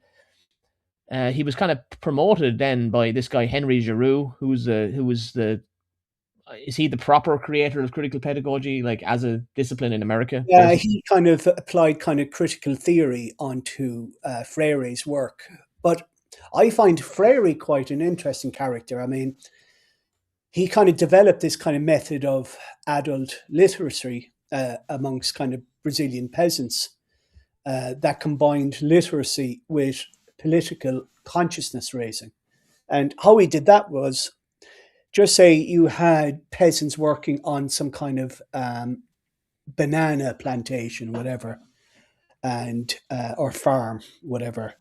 he was kind of promoted then by this guy Henry Giroux, who was the is he the proper creator of critical pedagogy, like as a discipline in America? Yeah, he kind of applied kind of critical theory onto Freire's work. But I find Freire quite an interesting character. I mean, he kind of developed this kind of method of adult literacy amongst kind of Brazilian peasants that combined literacy with political consciousness raising. And how he did that was, just say you had peasants working on some kind of banana plantation, whatever, and or farm, whatever,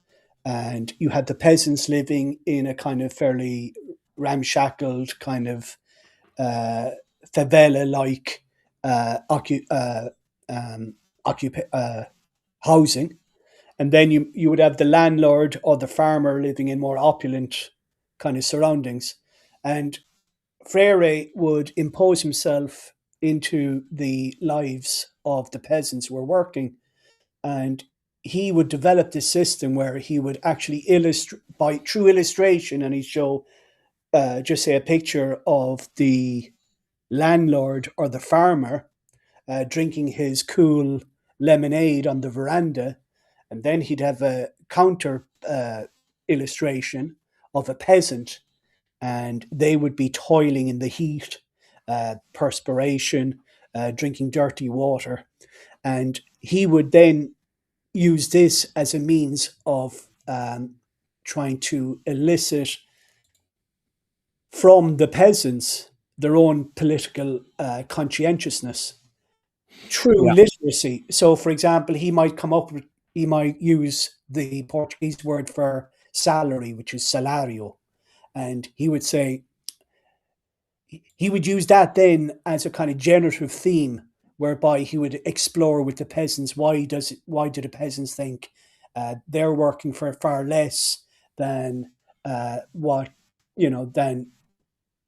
and you had the peasants living in a kind of fairly ramshackled kind of favela-like housing, and then you would have the landlord or the farmer living in more opulent kind of surroundings, and Freire would impose himself into the lives of the peasants who were working, and he would develop this system where he would actually illustrate by through illustration, and he'd show just say a picture of the landlord or the farmer drinking his cool lemonade on the veranda, and then he'd have a counter illustration of a peasant, and they would be toiling in the heat, perspiration, drinking dirty water. And he would then use this as a means of trying to elicit from the peasants their own political conscientiousness through literacy. So, for example, he might use the Portuguese word for salary, which is salário. And he would say, he would use that then as a kind of generative theme, whereby he would explore with the peasants, why do the peasants think they're working for far less than than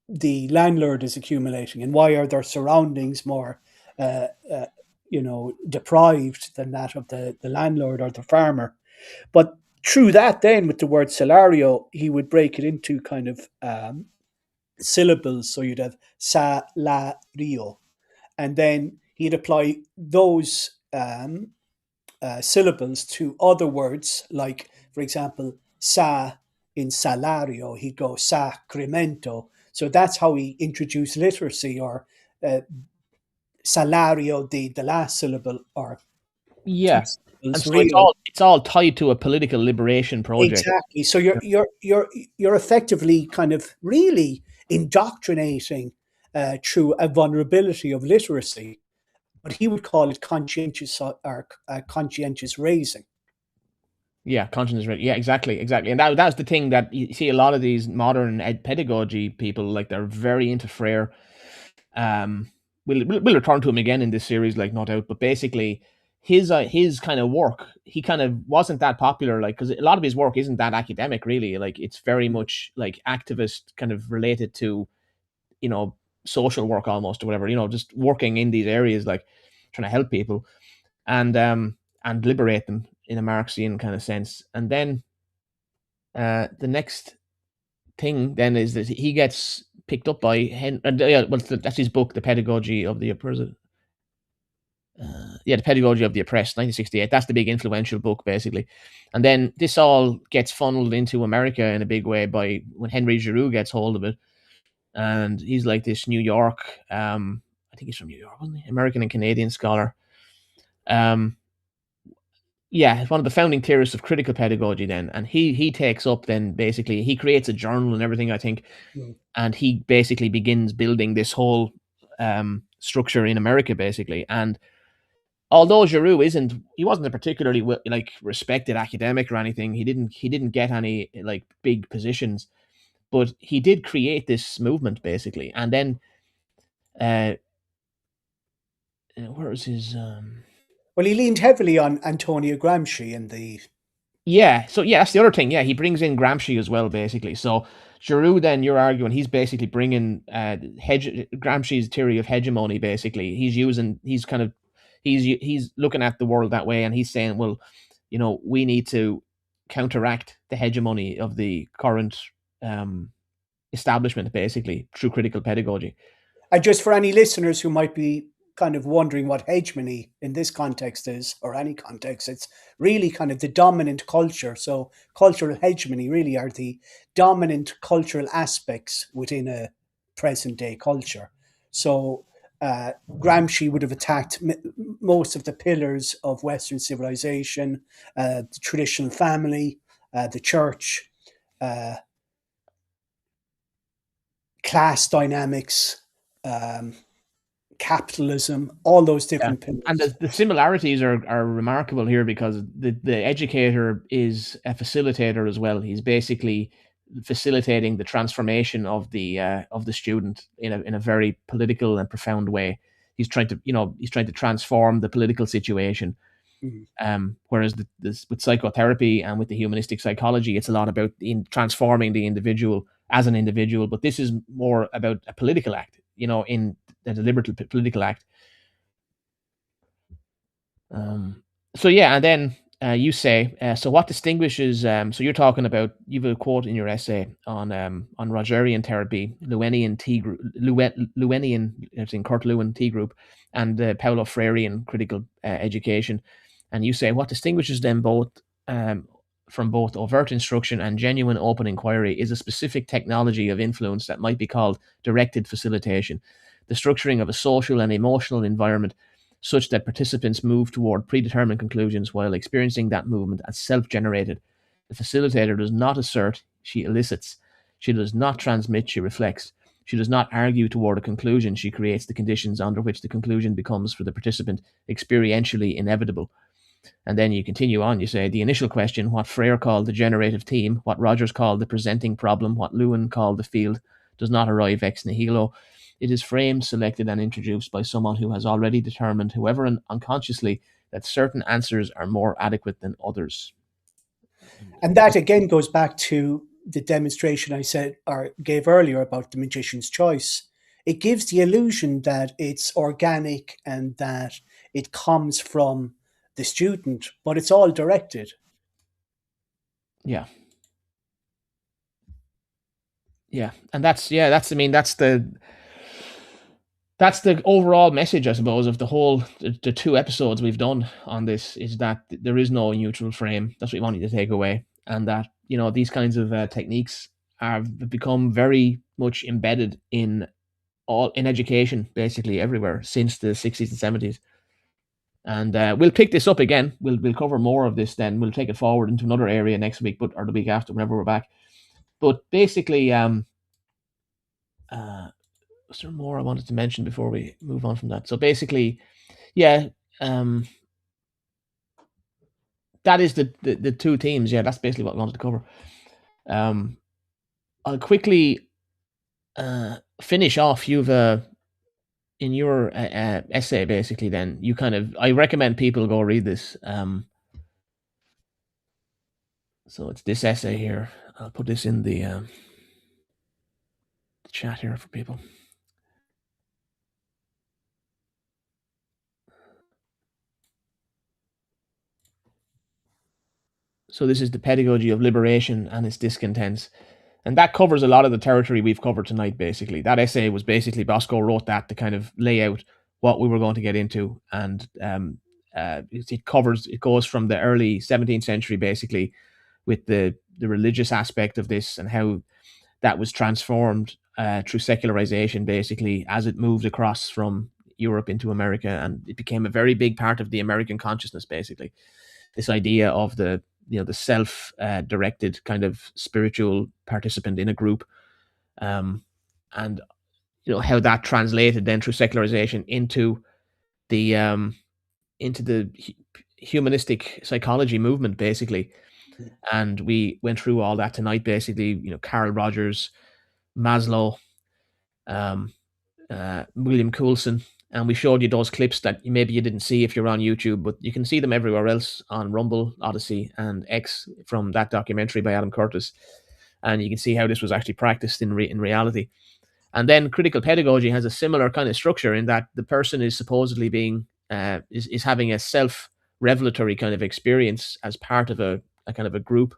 the landlord is accumulating, and why are their surroundings more deprived than that of the landlord or the farmer. But through that, then, with the word salario, he would break it into kind of syllables. So you'd have salario, and then he'd apply those syllables to other words, like, for example, sa in salario, he'd go sacramento. So that's how he introduced literacy, or salario, the last syllable, or and so it's all tied to a political liberation project. Exactly. So you're effectively kind of really indoctrinating through a vulnerability of literacy, but he would call it conscientious raising. Yeah, conscientious raising. Yeah, exactly. And that's the thing that you see a lot of these modern pedagogy people, like, they're very into Freire. We'll return to him again in this series, like, no doubt. But basically, his kind of work, he kind of wasn't that popular, like, because a lot of his work isn't that academic, really. Like, it's very much like activist, kind of related to, social work almost, or whatever. Just working in these areas, like trying to help people and liberate them in a Marxian kind of sense. And then the next thing then is that he gets picked up by that's his book, The Pedagogy of the Oppressed. The Pedagogy of the Oppressed, 1968. That's the big influential book, basically. And then this all gets funneled into America in a big way when Henry Giroux gets hold of it. And he's like this New York, I think he's from New York, wasn't he? American and Canadian scholar. One of the founding theorists of critical pedagogy then. And he takes up then, basically, he creates a journal and everything, I think. And he basically begins building this whole structure in America, basically. And although Giroux wasn't a particularly respected academic or anything, he didn't get any like big positions, but he did create this movement, basically. And then where is his well, he leaned heavily on Antonio Gramsci in the Yeah, so yeah, that's the other thing. Yeah, he brings in Gramsci as well, basically. So Giroux, then you're arguing he's basically bringing Gramsci's theory of hegemony. Basically, he's looking at the world that way, and he's saying, well, we need to counteract the hegemony of the current establishment, basically through critical pedagogy. And just for any listeners who might be kind of wondering what hegemony in this context is, or any context, it's really kind of the dominant culture. So cultural hegemony really are the dominant cultural aspects within a present day culture. So Gramsci would have attacked most of the pillars of Western civilization, the traditional family, the church, class dynamics, capitalism, all those different pillars. And the similarities are remarkable here, because the educator is a facilitator as well. He's basically facilitating the transformation of the student in a very political and profound way. He's trying to transform the political situation. Whereas with psychotherapy and with the humanistic psychology, it's a lot about transforming the individual as an individual. But this is more about a political act, in a deliberate political act. So yeah, and then you say, so what distinguishes? So you're talking about, you've a quote in your essay on Rogerian therapy, Lewinian T group, Lewinian, it's in Kurt Lewin T group, and Paulo Freirean critical education, and you say what distinguishes them both from both overt instruction and genuine open inquiry is a specific technology of influence that might be called directed facilitation, the structuring of a social and emotional environment such that participants move toward predetermined conclusions while experiencing that movement as self-generated. The facilitator does not assert, she elicits. She does not transmit, she reflects. She does not argue toward a conclusion, she creates the conditions under which the conclusion becomes for the participant experientially inevitable. And then you continue on, you say, the initial question, what Freire called the generative theme, what Rogers called the presenting problem, what Lewin called the field, does not arrive ex nihilo. It is framed, selected, and introduced by someone who has already determined, however unconsciously, that certain answers are more adequate than others. And that again goes back to the demonstration I said or gave earlier about the magician's choice. It gives the illusion that it's organic and that it comes from the student, but it's all directed. Yeah. Yeah. And that's the overall message, I suppose, of the 2 episodes we've done on this, is that there is no neutral frame. That's what we want you to take away. And that, these kinds of techniques have become very much embedded in education, basically everywhere since the 60s and 70s. And we'll pick this up again. We'll cover more of this then. We'll take it forward into another area next week, or the week after, whenever we're back. But basically, was there more I wanted to mention before we move on from that? So basically, yeah, that is the 2 themes. Yeah, that's basically what I wanted to cover. I'll quickly finish off. You've in your essay, basically, then you I recommend people go read this. So it's this essay here. I'll put this in the chat here for people. So this is the pedagogy of liberation and its discontents. And that covers a lot of the territory we've covered tonight, basically. That essay was basically, Bosco wrote that to kind of lay out what we were going to get into. And it goes from the early 17th century, basically, with the religious aspect of this and how that was transformed through secularization, basically, as it moved across from Europe into America. And it became a very big part of the American consciousness, basically. This idea of the self-directed kind of spiritual participant in a group, and how that translated then through secularization into the humanistic psychology movement, basically. And we went through all that tonight, basically. Carl Rogers, Maslow, William Coulson, And we showed you those clips that maybe you didn't see if you're on YouTube, but you can see them everywhere else on Rumble, Odyssey, and X from that documentary by Adam Curtis. And you can see how this was actually practiced in reality. And then critical pedagogy has a similar kind of structure in that the person is supposedly being is having a self-revelatory kind of experience as part of a kind of a group,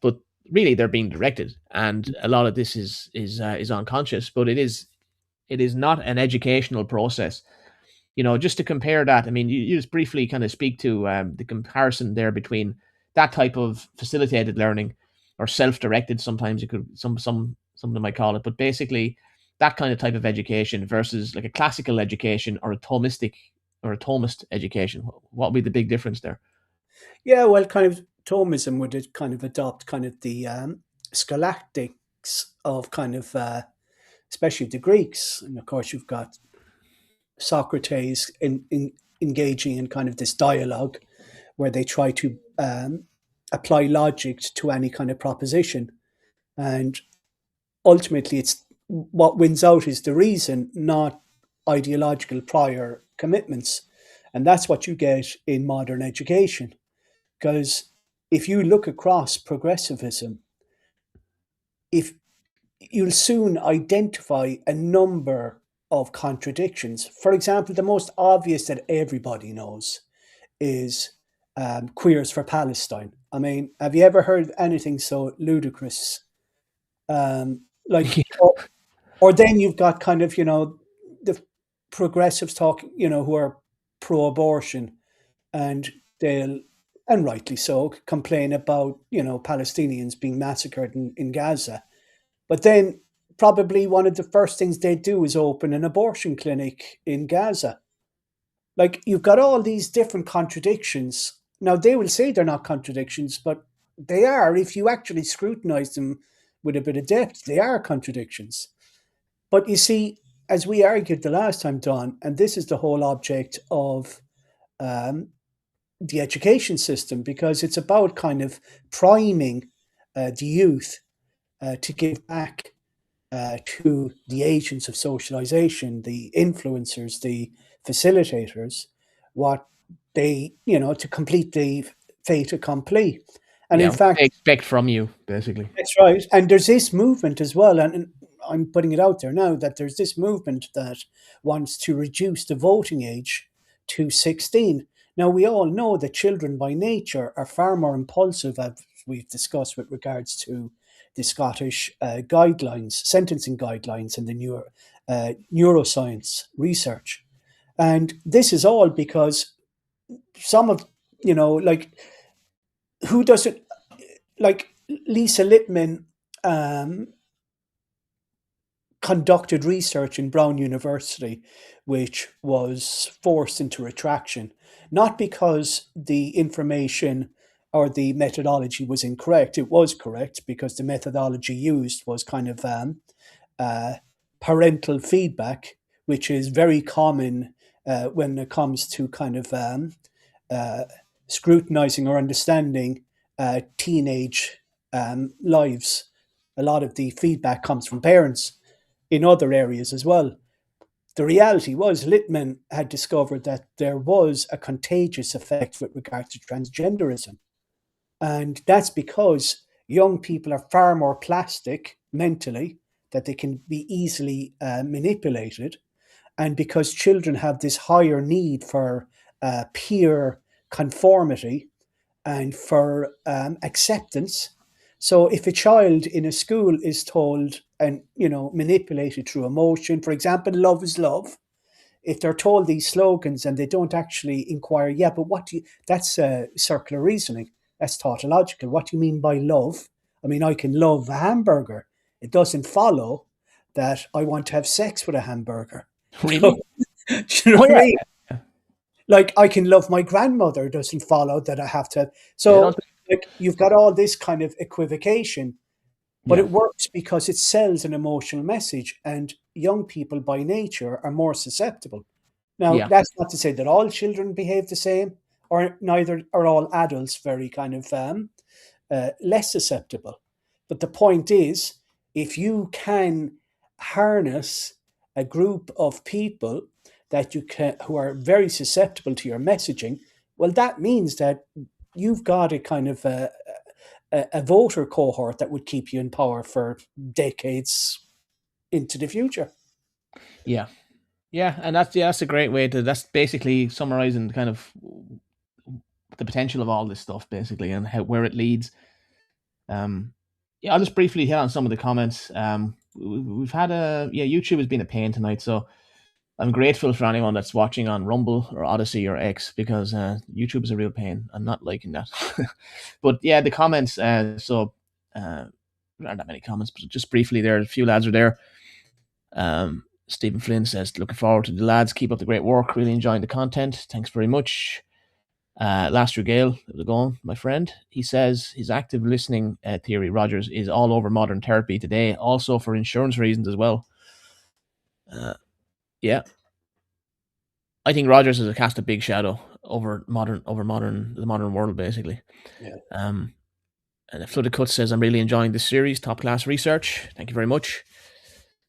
but really they're being directed, and a lot of this is unconscious. But it is not an educational process. Just to compare that, I mean, you just briefly kind of speak to the comparison there between that type of facilitated learning or self-directed, sometimes you could some might call it, but basically that kind of type of education versus like a classical education or a Thomistic or a Thomist education. What would be the big difference there? Yeah, well, kind of Thomism would kind of adopt kind of the scholastics of kind of, especially the Greeks. And of course, you've got Socrates engaging in kind of this dialogue where they try to apply logic to any kind of proposition. And ultimately, it's what wins out is the reason, not ideological prior commitments. And that's what you get in modern education. Because if you look across progressivism, if you'll soon identify a number of contradictions. For example, the most obvious that everybody knows is Queers for Palestine. I mean, have you ever heard anything so ludicrous? Or then you've got kind of, the progressives talking, who are pro-abortion, and they'll, and rightly so, complain about, Palestinians being massacred in Gaza. But then probably one of the first things they do is open an abortion clinic in Gaza. Like, you've got all these different contradictions. Now, they will say they're not contradictions, but they are. If you actually scrutinize them with a bit of depth, they are contradictions. But you see, as we argued the last time, Don, and this is the whole object of the education system, because it's about kind of priming the youth to give back to the agents of socialization, the influencers, the facilitators, what they, to complete the fait accompli. And in fact, they expect from you, basically. That's right. And there's this movement as well, and I'm putting it out there now, that there's this movement that wants to reduce the voting age to 16. Now, we all know that children by nature are far more impulsive, as we've discussed with regards to the Scottish guidelines, sentencing guidelines, and the neuroscience research. And this is all because some of, who doesn't, like Lisa Littman conducted research in Brown University, which was forced into retraction, not because the information or the methodology was incorrect. It was correct because the methodology used was kind of parental feedback, which is very common when it comes to kind of scrutinizing or understanding teenage lives. A lot of the feedback comes from parents in other areas as well. The reality was Littman had discovered that there was a contagious effect with regard to transgenderism. And that's because young people are far more plastic mentally, that they can be easily manipulated. And because children have this higher need for peer conformity and for acceptance. So if a child in a school is told and, manipulated through emotion, for example, love is love, if they're told these slogans and they don't actually inquire, but that's circular reasoning. That's tautological. What do you mean by love? I mean, I can love a hamburger. It doesn't follow that I want to have sex with a hamburger. Really? Do you know what I mean? Like, I can love my grandmother. It doesn't follow that I have to. So, you've got all this kind of equivocation, but it works because it sells an emotional message, and young people by nature are more susceptible. Now, that's not to say that all children behave the same, or neither are all adults very kind of less susceptible. But the point is, if you can harness a group of people that you can, who are very susceptible to your messaging, well, that means that you've got a kind of a voter cohort that would keep you in power for decades into the future. Yeah. Yeah, and that's a great way to, that's basically summarizing kind of the potential of all this stuff, basically, and where it leads. Yeah, I'll just briefly hit on some of the comments. We've had YouTube has been a pain tonight, so I'm grateful for anyone that's watching on Rumble or Odyssey or X, because YouTube is a real pain. I'm not liking that. But yeah, the comments. There aren't that many comments, but just briefly, there, a few lads are there. Stephen Flynn says, looking forward to the lads. Keep up the great work. Really enjoying the content. Thanks very much. Last Gale, how's it going, my friend? He says his active listening theory, Rogers, is all over modern therapy today, also for insurance reasons as well. Yeah. I think Rogers has cast a big shadow over the modern world, basically. Yeah. And Flooded Cut says, I'm really enjoying this series. Top class research. Thank you very much.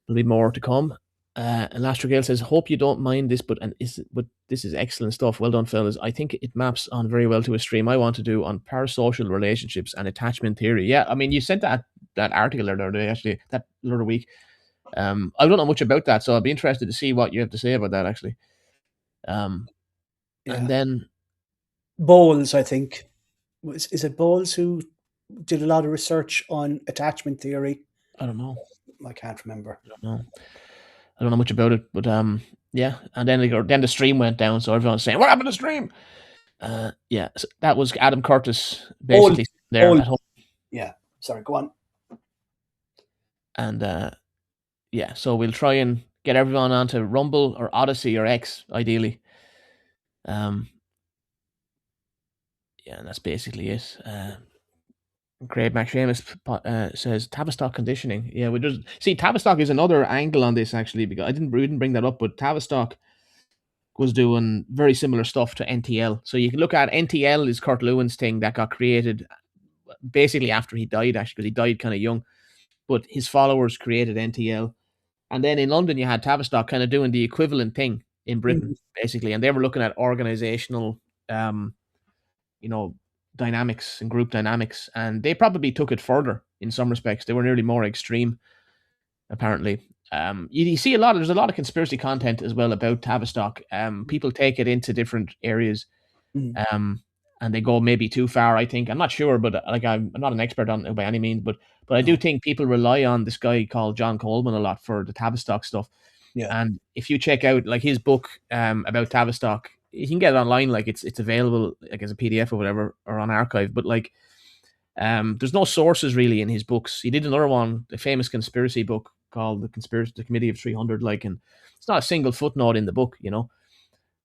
There'll be more to come. And Lastro Gale says, hope you don't mind this, but this is excellent stuff. Well done, fellas. I think it maps on very well to a stream I want to do on parasocial relationships and attachment theory. Yeah, I mean, you sent that article the other day, actually, that other week. I don't know much about that, so I'd be interested to see what you have to say about that, actually. And then Bowles, I think, is it Bowles who did a lot of research on attachment theory? I don't know. I can't remember. I don't know much about it, but yeah. And then the stream went down, so everyone's saying, "What happened to the stream?" Yeah, so that was Adam Curtis basically there at home. Yeah, sorry, go on. And yeah, so we'll try and get everyone onto Rumble or Odyssey or X, ideally. Yeah, and that's basically it. Craig McShamus says Tavistock conditioning. Yeah, we just see Tavistock is another angle on this, actually, because we didn't bring that up, but Tavistock was doing very similar stuff to NTL. So you can look at NTL is Kurt Lewin's thing that got created basically after he died, actually, because he died kind of young. But his followers created NTL. And then in London, you had Tavistock kind of doing the equivalent thing in Britain, basically. And they were looking at organizational, dynamics and group dynamics. And they probably took it further in some respects. They were nearly more extreme, apparently. You see there's a lot of conspiracy content as well about Tavistock. People take it into different areas. And they go maybe too far, I think. I'm not sure, but I'm not an expert on it by any means, but I do think people rely on this guy called John Coleman a lot for the Tavistock stuff. Yeah. And if you check out his book about Tavistock, you can get it online, it's available as a PDF or whatever, or on archive, but there's no sources really in his books. He did another one, the famous conspiracy book called The Committee of 300, and it's not a single footnote in the book,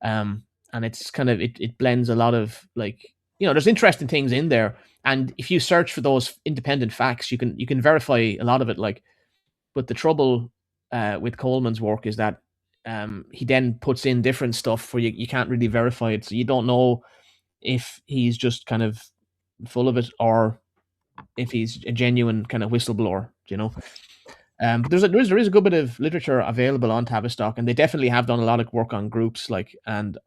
and it's kind of it blends a lot of there's interesting things in there, and if you search for those independent facts, you can verify a lot of it. But the trouble with Coleman's work is that he then puts in different stuff where you can't really verify it, so you don't know if he's just kind of full of it or if he's a genuine kind of whistleblower, But there is a good bit of literature available on Tavistock, and they definitely have done a lot of work on groups, and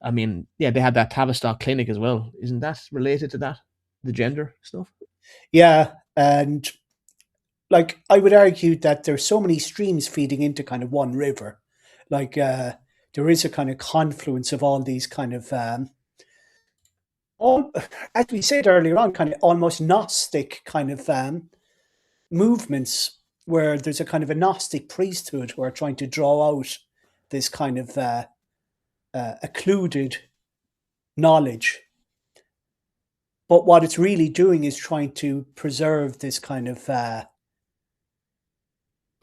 I mean, yeah, they had that Tavistock clinic as well. Isn't that related to that, the gender stuff? Yeah, and I would argue that there's so many streams feeding into kind of one river. There is a kind of confluence of all these kind of, as we said earlier on, kind of almost Gnostic kind of movements where there's a kind of a Gnostic priesthood who are trying to draw out this kind of occluded knowledge. But what it's really doing is trying to preserve this kind of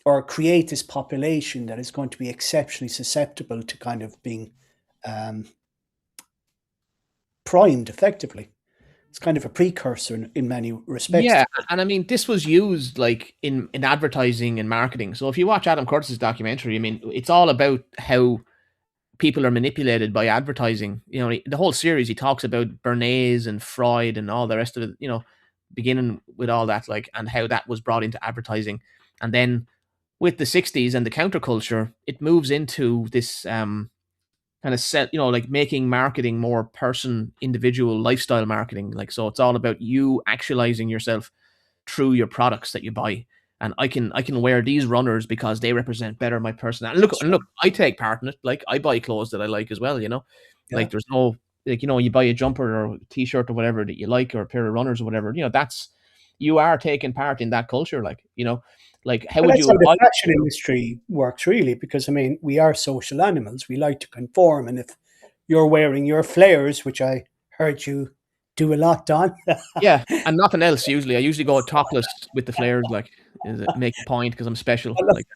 or create this population that is going to be exceptionally susceptible to kind of being primed effectively. It's kind of a precursor in many respects. Yeah, and I mean, this was used in advertising and marketing. So if you watch Adam Curtis's documentary, I mean, it's all about how people are manipulated by advertising. The whole series, he talks about Bernays and Freud and all the rest of it, beginning with all that, and how that was brought into advertising. And then with the 60s and the counterculture, it moves into this kind of set, like making marketing more individual lifestyle marketing. Like, so it's all about you actualizing yourself through your products that you buy. And I can wear these runners because they represent better my personality. Look, I take part in it. Like, I buy clothes that I like as well, like there's no, like, you buy a jumper or a t-shirt or whatever that you like, or a pair of runners or whatever, you are taking part in that culture. Like, like how would you? That's how the fashion industry works, really, because I mean, we are social animals. We like to conform, and if you're wearing your flares, which I heard you do a lot, Don. Yeah, and nothing else. Usually, I usually go topless with the flares, like, make a point because I'm special. Like,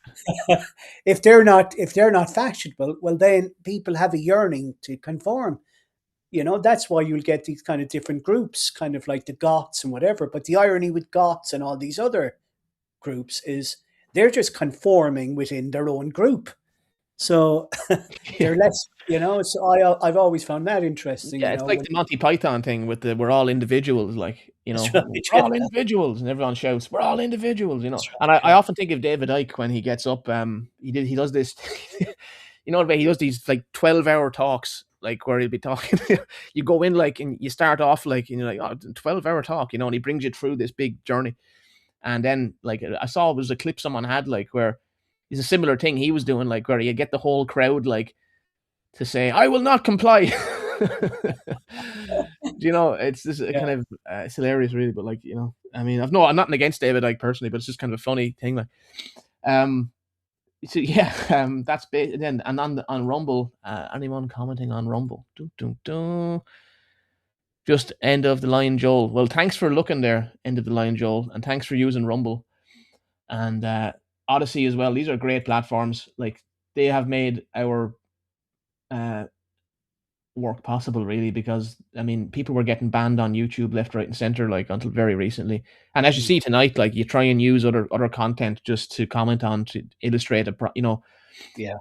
if they're not fashionable, well, then people have a yearning to conform. That's why you'll get these kind of different groups, kind of like the Goths and whatever. But the irony with Goths and all these other groups is they're just conforming within their own group. So they're less, so I've always found that interesting. Yeah, it's like the Monty Python thing with we're all individuals, like, right, we're all individuals, and everyone shouts, we're all individuals, And I often think of David Icke when he gets up, he does this, he does these like 12-hour talks, like where he'll be talking, you go in like, and you start off like, and you're like, 12-hour talk, and he brings you through this big journey. And then, like, I saw it was a clip someone had, like, where it's a similar thing he was doing, like, where you get the whole crowd, like, to say, I will not comply. It's this kind of, it's hilarious, really. But, like, I mean, I'm not against David Icke personally, but it's just kind of a funny thing, like, so yeah, that's then, and on Rumble, anyone commenting on Rumble? Just end of the line, Joel. Well, thanks for looking there, end of the line, Joel, and thanks for using Rumble and Odyssey as well. These are great platforms. Like, they have made our work possible, really, because I mean, people were getting banned on YouTube left, right, and center, like, until very recently. And as you see tonight, like, you try and use other content just to comment on, to illustrate yeah.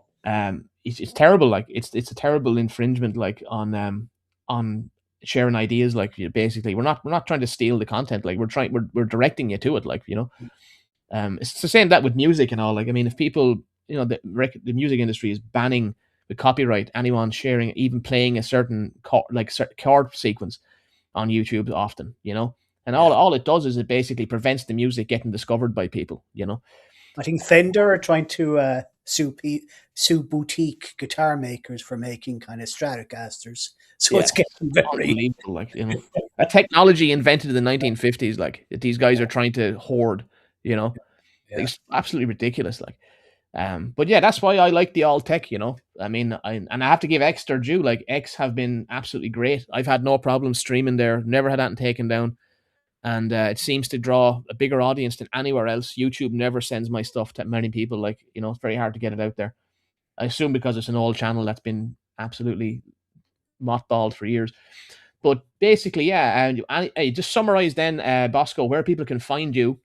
It's terrible. Like, it's a terrible infringement, like, on sharing ideas. Like, basically, we're not trying to steal the content. Like, we're directing you to it. Like, it's the same that with music and all. Like, I mean, if people, the music industry is banning the copyright anyone sharing, even playing a certain chord sequence on YouTube often, and all it does is it basically prevents the music getting discovered by people. I think Fender are trying to sue boutique guitar makers for making kind of Stratocasters. So it's getting very unbelievable. Like, a technology invented in the 1950s, like, these guys are trying to hoard. It's absolutely ridiculous. Like, but yeah, that's why I like the alt tech. I mean, I have to give X their due. Like, X have been absolutely great. I've had no problem streaming there. Never had that taken down. And it seems to draw a bigger audience than anywhere else. YouTube never sends my stuff to many people. Like, it's very hard to get it out there. I assume because it's an old channel that's been absolutely mothballed for years. But basically, yeah. And just summarize then, Bosco, where people can find you,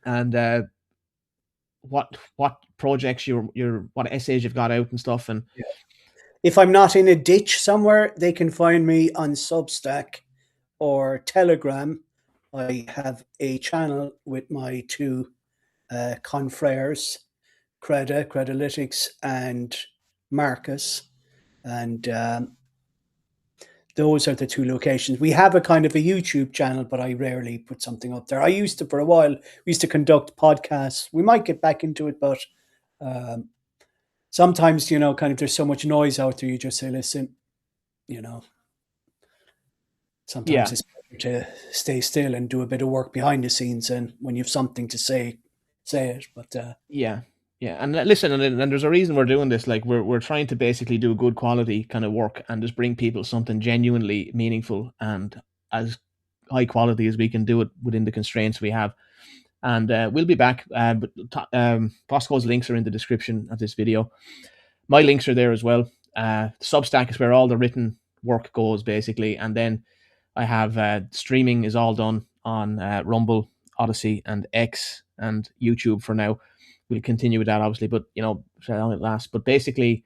and what projects what essays you've got out and stuff. And if I'm not in a ditch somewhere, they can find me on Substack or Telegram. I have a channel with my two confreres, Credilytics and Marcus, and those are the two locations. We have a kind of a YouTube channel, but I rarely put something up there. I used to, for a while, we used to conduct podcasts. We might get back into it, but sometimes, kind of there's so much noise out there, you just say, listen, sometimes it's better to stay still and do a bit of work behind the scenes, and when you have something to say it. But yeah, and listen, and there's a reason we're doing this. Like, we're trying to basically do good quality kind of work and just bring people something genuinely meaningful and as high quality as we can do it within the constraints we have. And we'll be back. But Bosco's links are in the description of this video. My links are there as well. Substack is where all the written work goes, basically, and then I have streaming is all done on Rumble, Odyssey, and X, and YouTube for now. We'll continue with that, obviously, but on it last. But basically,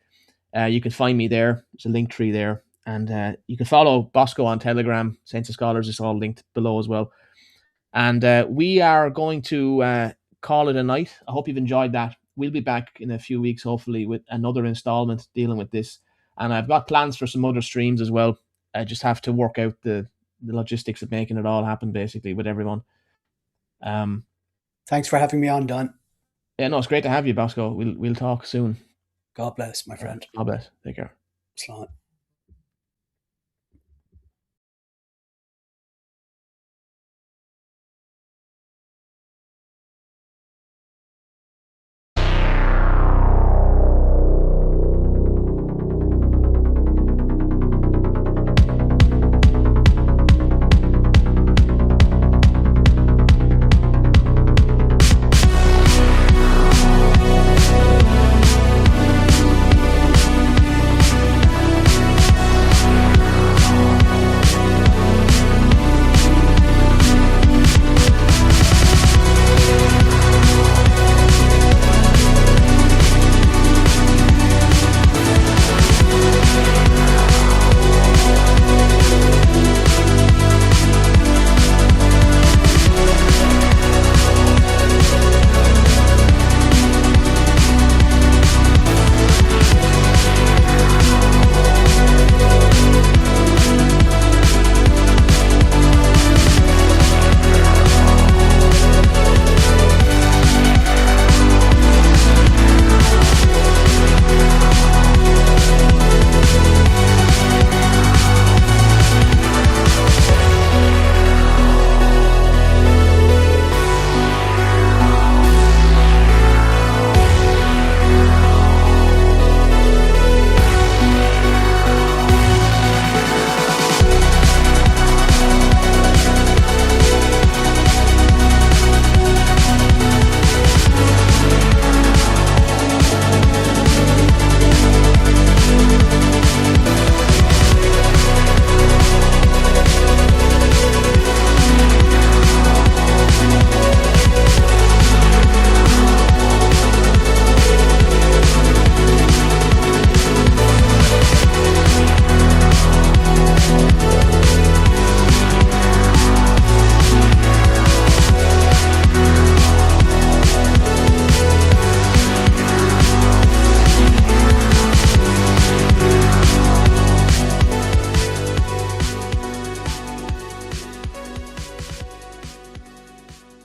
you can find me there. There's a link tree there, and you can follow Bosco on Telegram. Sense of Scholars is all linked below as well. And we are going to call it a night. I hope you've enjoyed that. we'll be back in a few weeks, hopefully, with another installment dealing with this. And I've got plans for some other streams as well. I just have to work out the logistics of making it all happen, basically, with everyone. Thanks for having me on, Don. Yeah, no, it's great to have you, Bosco. We'll talk soon. God bless, my friend. God bless. Take care. Slán.